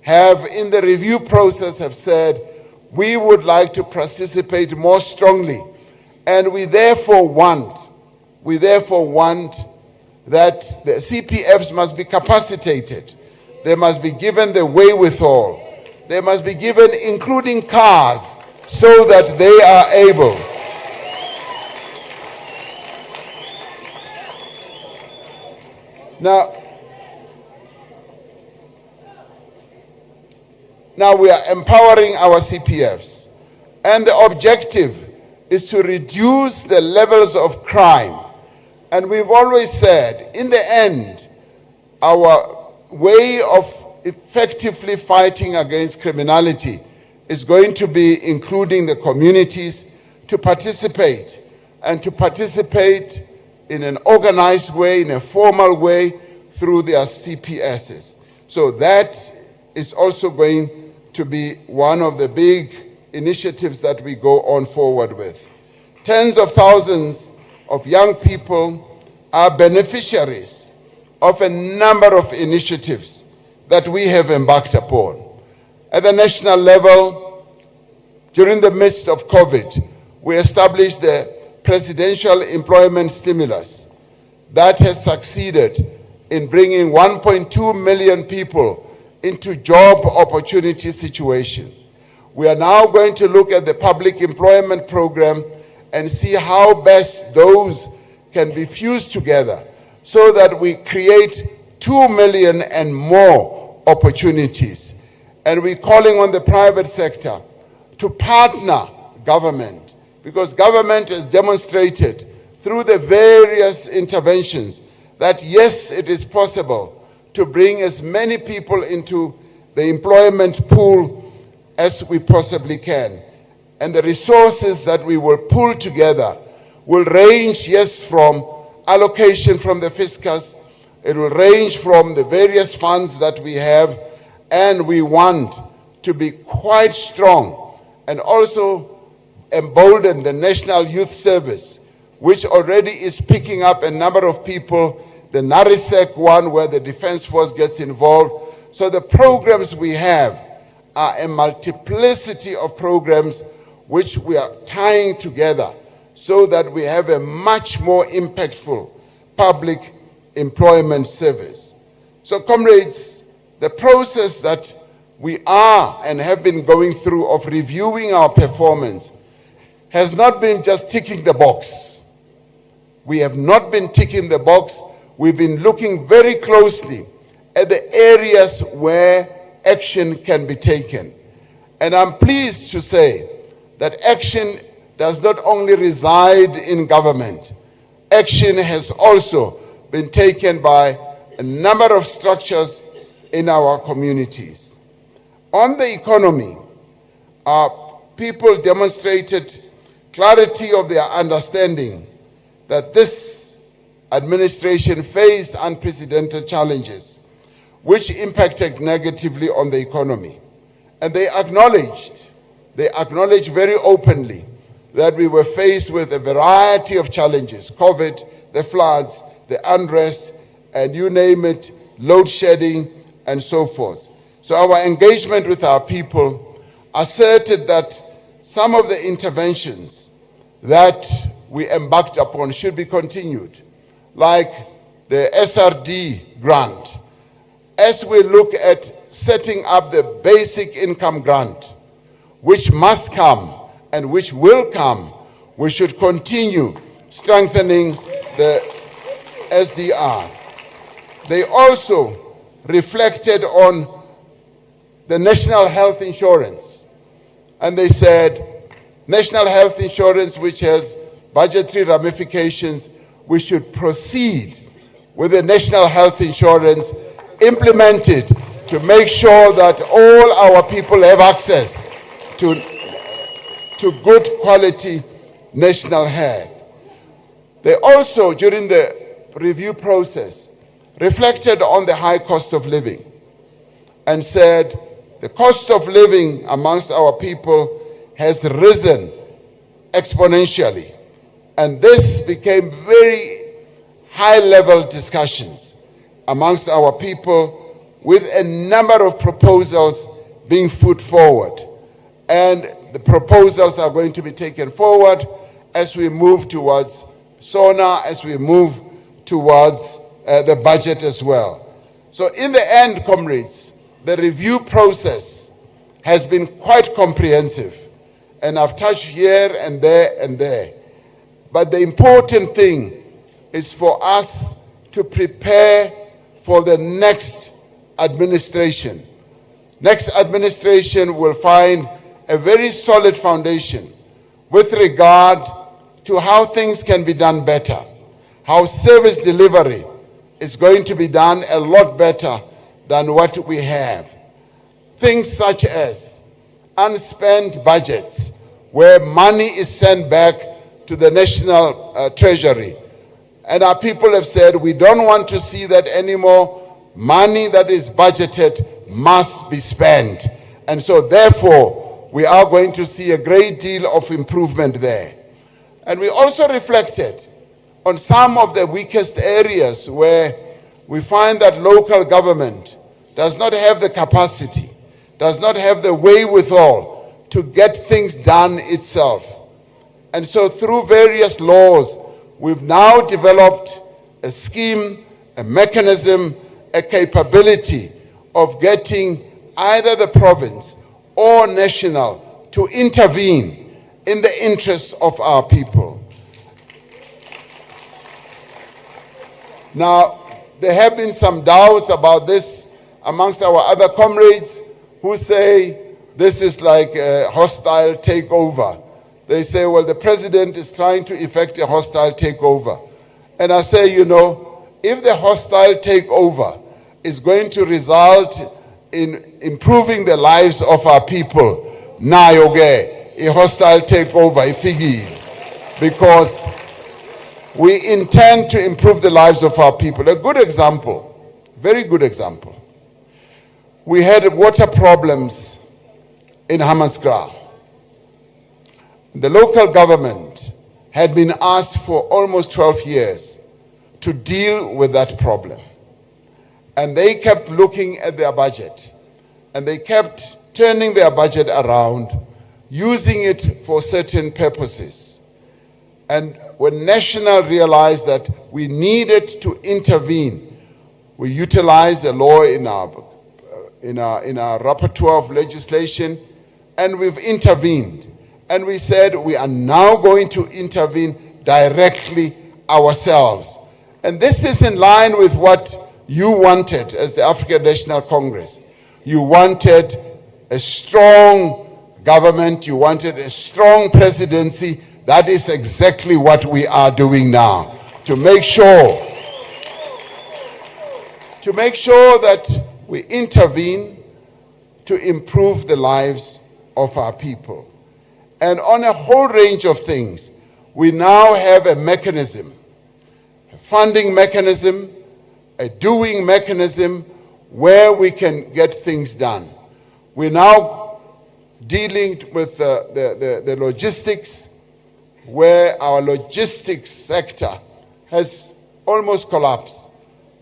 have, in the review process, have said, we would like to participate more strongly. And we therefore want that the CPFs must be capacitated. They must be given the wherewithal. They must be given, including cars, so that they are able Now we are empowering our CPFs, and the objective is to reduce the levels of crime. And we've always said, in the end, our way of effectively fighting against criminality is going to be including the communities to participate, and to participate in an organized way, in a formal way, through their CPSs. So that is also going to be one of the big initiatives that we go on forward with. Tens of thousands of young people are beneficiaries of a number of initiatives that we have embarked upon. At the national level, during the midst of COVID, we established the Presidential Employment Stimulus that has succeeded in bringing 1.2 million people into job opportunity situation. We are now going to look at the public employment program and see how best those can be fused together so that we create 2 million and more opportunities. And we're calling on the private sector to partner government, because government has demonstrated through the various interventions that yes, it is possible to bring as many people into the employment pool as we possibly can. And the resources that we will pull together will range, yes, from allocation from the fiscus, it will range from the various funds that we have, and we want to be quite strong and also embolden the National Youth Service, which already is picking up a number of people, the NARISEC one where the Defense Force gets involved. So the programs we have are a multiplicity of programs which we are tying together so that we have a much more impactful public employment service. So comrades, the process that we are and have been going through of reviewing our performance has not been just ticking the box. We have not been ticking the box. We've been looking very closely at the areas where action can be taken. And I'm pleased to say that action does not only reside in government. Action has also been taken by a number of structures in our communities. On the economy, our people demonstrated clarity of their understanding that this administration faced unprecedented challenges which impacted negatively on the economy. And they acknowledged very openly that we were faced with a variety of challenges: COVID, the floods, the unrest, and you name it, load shedding, and so forth. So our engagement with our people asserted that some of the interventions that we embarked upon should be continued, like the SRD grant. As we look at setting up the basic income grant, which must come and which will come, we should continue strengthening the SDR. They also reflected on the national health insurance. And they said, national health insurance, which has budgetary ramifications, we should proceed with the national health insurance implemented to make sure that all our people have access to good quality national health. They also, during the review process, reflected on the high cost of living and said the cost of living amongst our people has risen exponentially. And this became very high-level discussions amongst our people, with a number of proposals being put forward. And the proposals are going to be taken forward as we move towards SONA, as we move towards the budget as well. So in the end, comrades, the review process has been quite comprehensive. And I've touched here and there and there. But the important thing is for us to prepare for the next administration. Next administration will find a very solid foundation with regard to how things can be done better, how service delivery is going to be done a lot better than what we have. Things such as unspent budgets, where money is sent back to the national treasury. And our people have said, we don't want to see that anymore. Money that is budgeted must be spent. And so therefore, we are going to see a great deal of improvement there. And we also reflected on some of the weakest areas where we find that local government does not have the capacity, does not have the wherewithal to get things done itself. And so through various laws, we've now developed a scheme, a mechanism, a capability of getting either the province or national to intervene in the interests of our people. Now, there have been some doubts about this amongst our other comrades who say this is like a hostile takeover. They say, well, the president is trying to effect a hostile takeover. And I say, you know, if the hostile takeover is going to result in improving the lives of our people, nayoge, a hostile takeover, ifigi, because we intend to improve the lives of our people. A good example, very good example. We had water problems in Hammanskraal. The local government had been asked for almost 12 years to deal with that problem. And they kept looking at their budget. And they kept turning their budget around, using it for certain purposes. And when National realized that we needed to intervene, we utilized a law in our repertoire of legislation, and we've intervened. And we said we are now going to intervene directly ourselves. And this is in line with what you wanted as the African National Congress. You wanted a strong government, you wanted a strong presidency. That is exactly what we are doing now, to make sure that we intervene to improve the lives of our people. And on a whole range of things, we now have a mechanism, a funding mechanism, a doing mechanism where we can get things done. We're now dealing with the logistics, where our logistics sector has almost collapsed.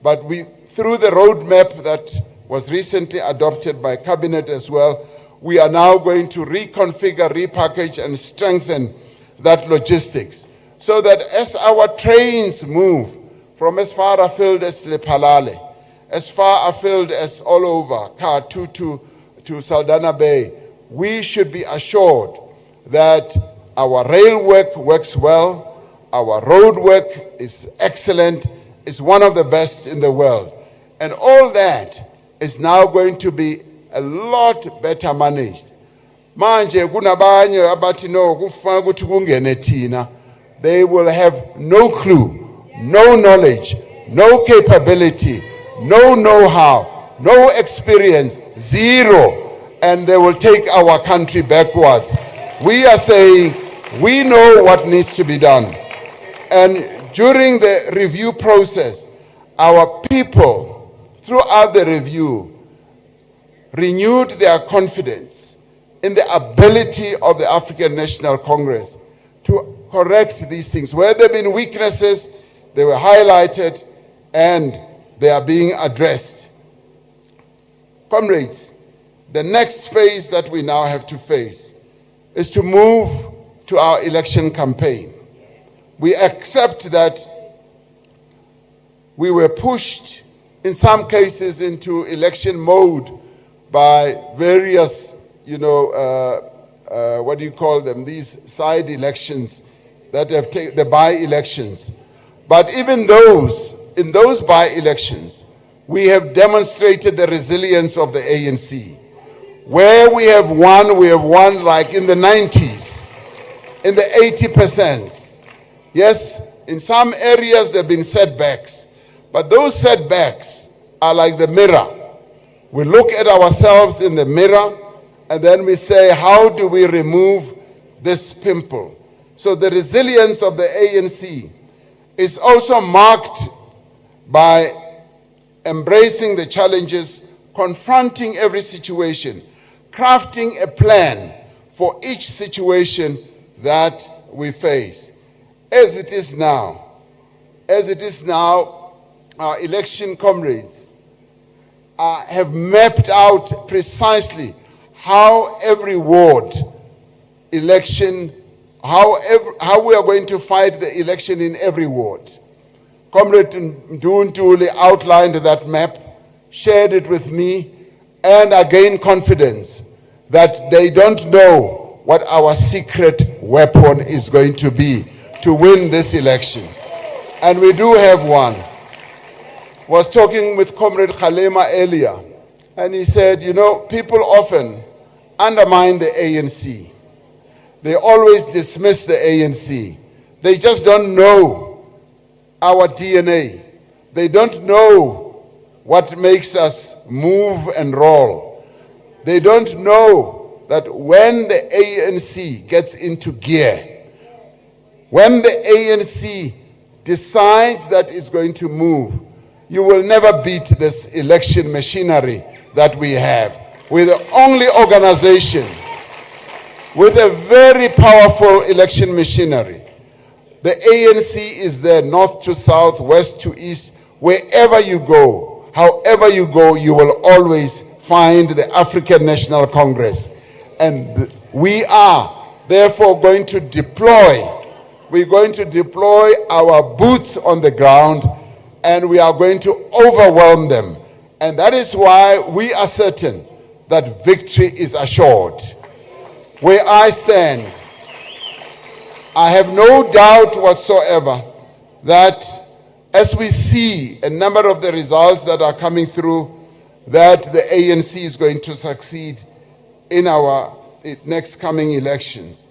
But through the roadmap that was recently adopted by Cabinet as well, we are now going to reconfigure, repackage, and strengthen that logistics, so that as our trains move from as far afield as Lephalale, as far afield as all over Khartoum to Saldanha Bay, we should be assured that our rail work works well, our road work is excellent, is one of the best in the world. And all that is now going to be a lot better managed. Manje kunabanye abathi no kufana ukuthi kungene thina. They will have no clue, no knowledge, no capability, no know-how, no experience, zero, and they will take our country backwards. We are saying we know what needs to be done. And during the review process, our people, throughout the review, renewed their confidence in the ability of the African National Congress to correct these things. Where there have been weaknesses, they were highlighted and they are being addressed. Comrades, the next phase that we now have to face is to move to our election campaign. We accept that we were pushed in some cases into election mode by various, what do you call them, these side elections that have taken, the by-elections. But even in those by-elections, we have demonstrated the resilience of the ANC. Where we have won like in the 90s, in the 80%. Yes, in some areas there have been setbacks, but those setbacks are like the mirror. We look at ourselves in the mirror and then we say, how do we remove this pimple? So the resilience of the ANC is also marked by embracing the challenges, confronting every situation, crafting a plan for each situation that we face. As it is now, our election comrades have mapped out precisely how every ward election, how we are going to fight the election in every ward. Comrade Nduntuli outlined that map, shared it with me, and I gain confidence that they don't know what our secret weapon is going to be to win this election. And we do have one. I was talking with Comrade Kgalema earlier, and he said, people often undermine the ANC. They always dismiss the ANC. They just don't know our DNA. They don't know what makes us move and roll. They don't know that when the ANC gets into gear, when the ANC decides that it's going to move, you will never beat this election machinery that we have. We're the only organization with a very powerful election machinery. The ANC is there north to south, west to east. Wherever you go, however you go, you will always find the African National Congress. And we are therefore going to deploy our boots on the ground, and we are going to overwhelm them And that is why we are certain that victory is assured. Where I stand, I have no doubt whatsoever that as we see a number of the results that are coming through, that the ANC is going to succeed in our next coming elections.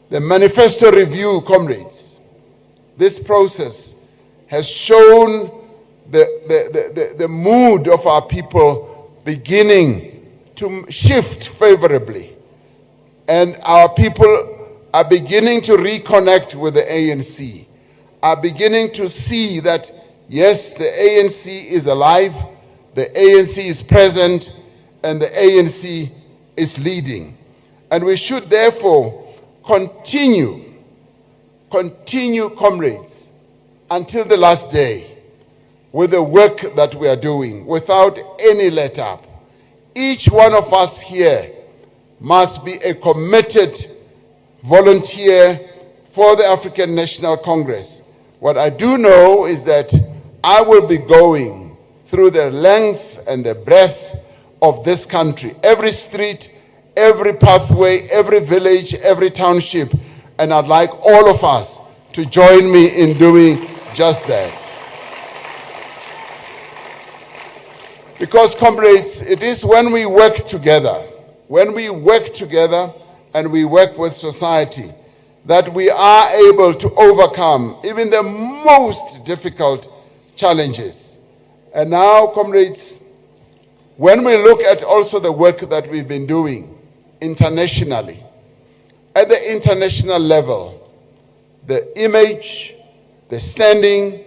The Manifesto review, comrades, this process has shown the mood of our people beginning to shift favorably. And our people are beginning to reconnect with the ANC, are beginning to see that, yes, the ANC is alive, the ANC is present, and the ANC is leading. And we should therefore continue, comrades, until the last day with the work that we are doing without any let up. Each one of us here must be a committed volunteer for the African National Congress. What I do know is that I will be going through the length and the breadth of this country, every street, every pathway, every village, every township, and I'd like all of us to join me in doing just that. Because, comrades, it is when we work together and we work with society, that we are able to overcome even the most difficult challenges. And now, comrades, when we look at also the work that we've been doing internationally, at the international level, the image, the standing,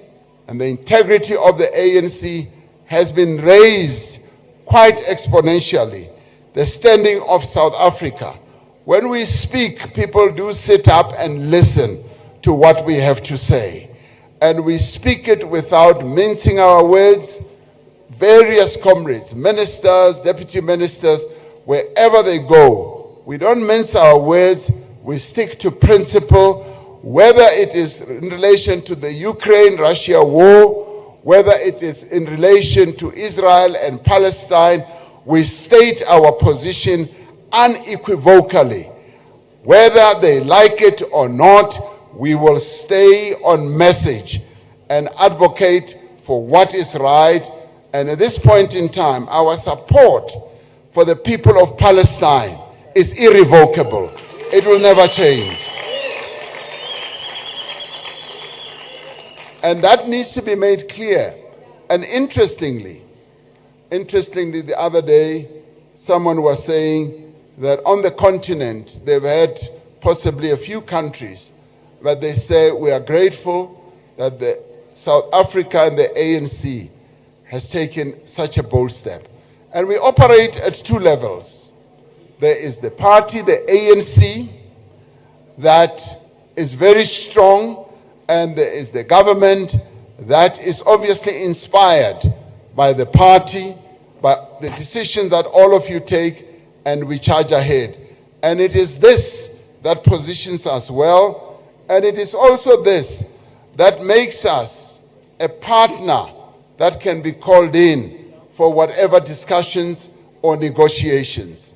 and the integrity of the ANC has been raised quite exponentially. The standing of South Africa. When we speak, people do sit up and listen to what we have to say. And we speak it without mincing our words. Various comrades, ministers, deputy ministers, wherever they go, we don't mince our words, we stick to principle, whether it is in relation to the Ukraine-Russia war, whether it is in relation to Israel and Palestine, we state our position unequivocally. Whether they like it or not, we will stay on message and advocate for what is right. And at this point in time, our support for the people of Palestine is irrevocable. It will never change. And that needs to be made clear. And interestingly, the other day, someone was saying that on the continent, they've had possibly a few countries, but they say we are grateful that the South Africa and the ANC has taken such a bold step. And we operate at two levels. There is the party, the ANC, that is very strong, and there is the government that is obviously inspired by the party, by the decisions that all of you take, and we charge ahead. And it is this that positions us well, and it is also this that makes us a partner that can be called in for whatever discussions or negotiations.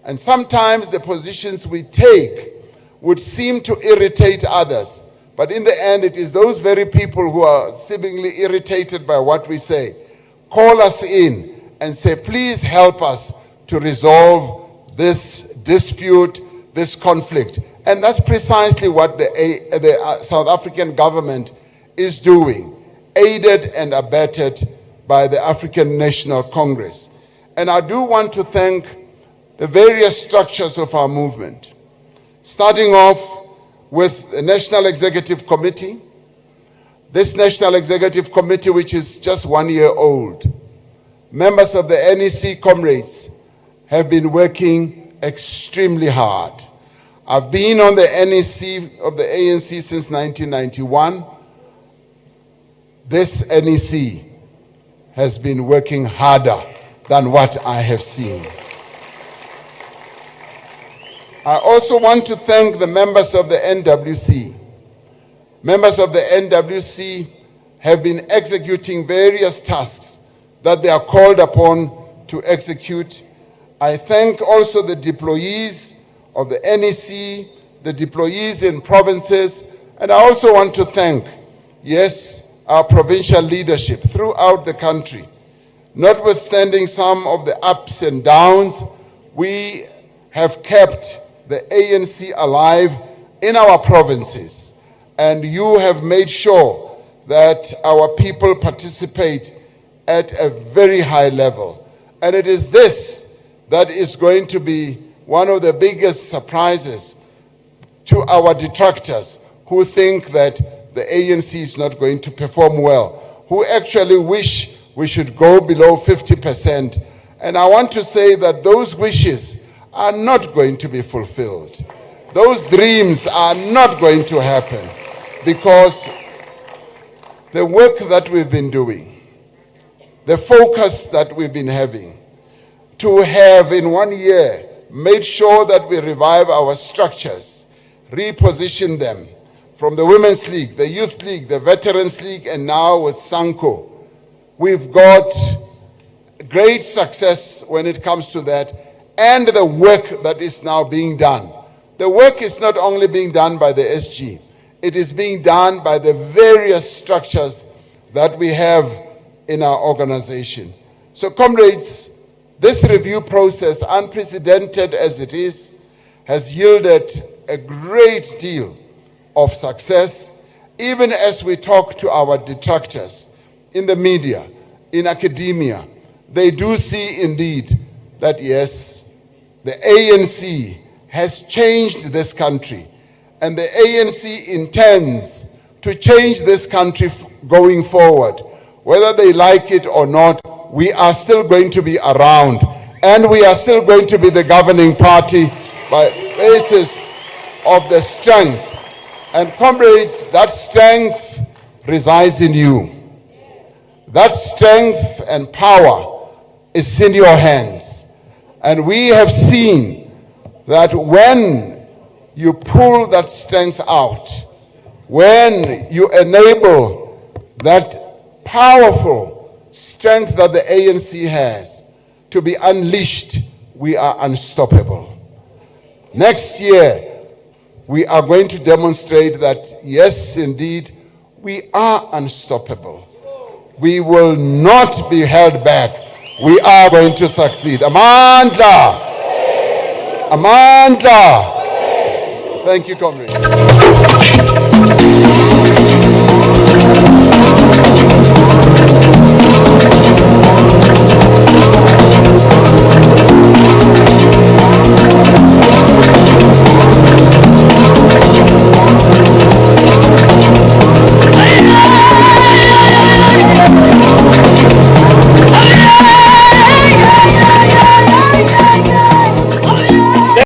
And sometimes the positions we take would seem to irritate others, but in the end, it is those very people who are seemingly irritated by what we say, call us in and say, please help us to resolve this dispute, this conflict. And that's precisely what the South African government is doing, aided and abetted by the African National Congress. And I do want to thank the various structures of our movement, starting off with the National Executive Committee. This National Executive Committee, which is just 1 year old, members of the NEC comrades have been working extremely hard. I've been on the NEC of the ANC since 1991. This NEC has been working harder than what I have seen. I also want to thank the members of the NWC. Members of the NWC have been executing various tasks that they are called upon to execute. I thank also the deployees of the NEC, the deployees in provinces, and I also want to thank, yes, our provincial leadership throughout the country. Notwithstanding some of the ups and downs, we have kept the ANC alive in our provinces, and you have made sure that our people participate at a very high level. And it is this that is going to be one of the biggest surprises to our detractors who think that the ANC is not going to perform well, who actually wish we should go below 50%. And I want to say that those wishes are not going to be fulfilled. Those dreams are not going to happen, because the work that we've been doing, the focus that we've been having, to have in 1 year made sure that we revive our structures, reposition them from the Women's League, the Youth League, the Veterans League, and now with Sanko. We've got great success when it comes to that, and the work that is now being done. The work is not only being done by the SG, it is being done by the various structures that we have in our organization. So comrades, this review process, unprecedented as it is, has yielded a great deal of success, even as we talk to our detractors in the media, in academia. They do see indeed that yes, the ANC has changed this country, and the ANC intends to change this country going forward. Whether they like it or not, we are still going to be around, and we are still going to be the governing party by basis of the strength. And comrades, that strength resides in you. That strength and power is in your hands. And we have seen that when you pull that strength out, when you enable that powerful strength that the ANC has to be unleashed, we are unstoppable. Next year, we are going to demonstrate that, yes, indeed, we are unstoppable. We will not be held back. We are going to succeed. Amandla! Amandla! Thank you, comrades.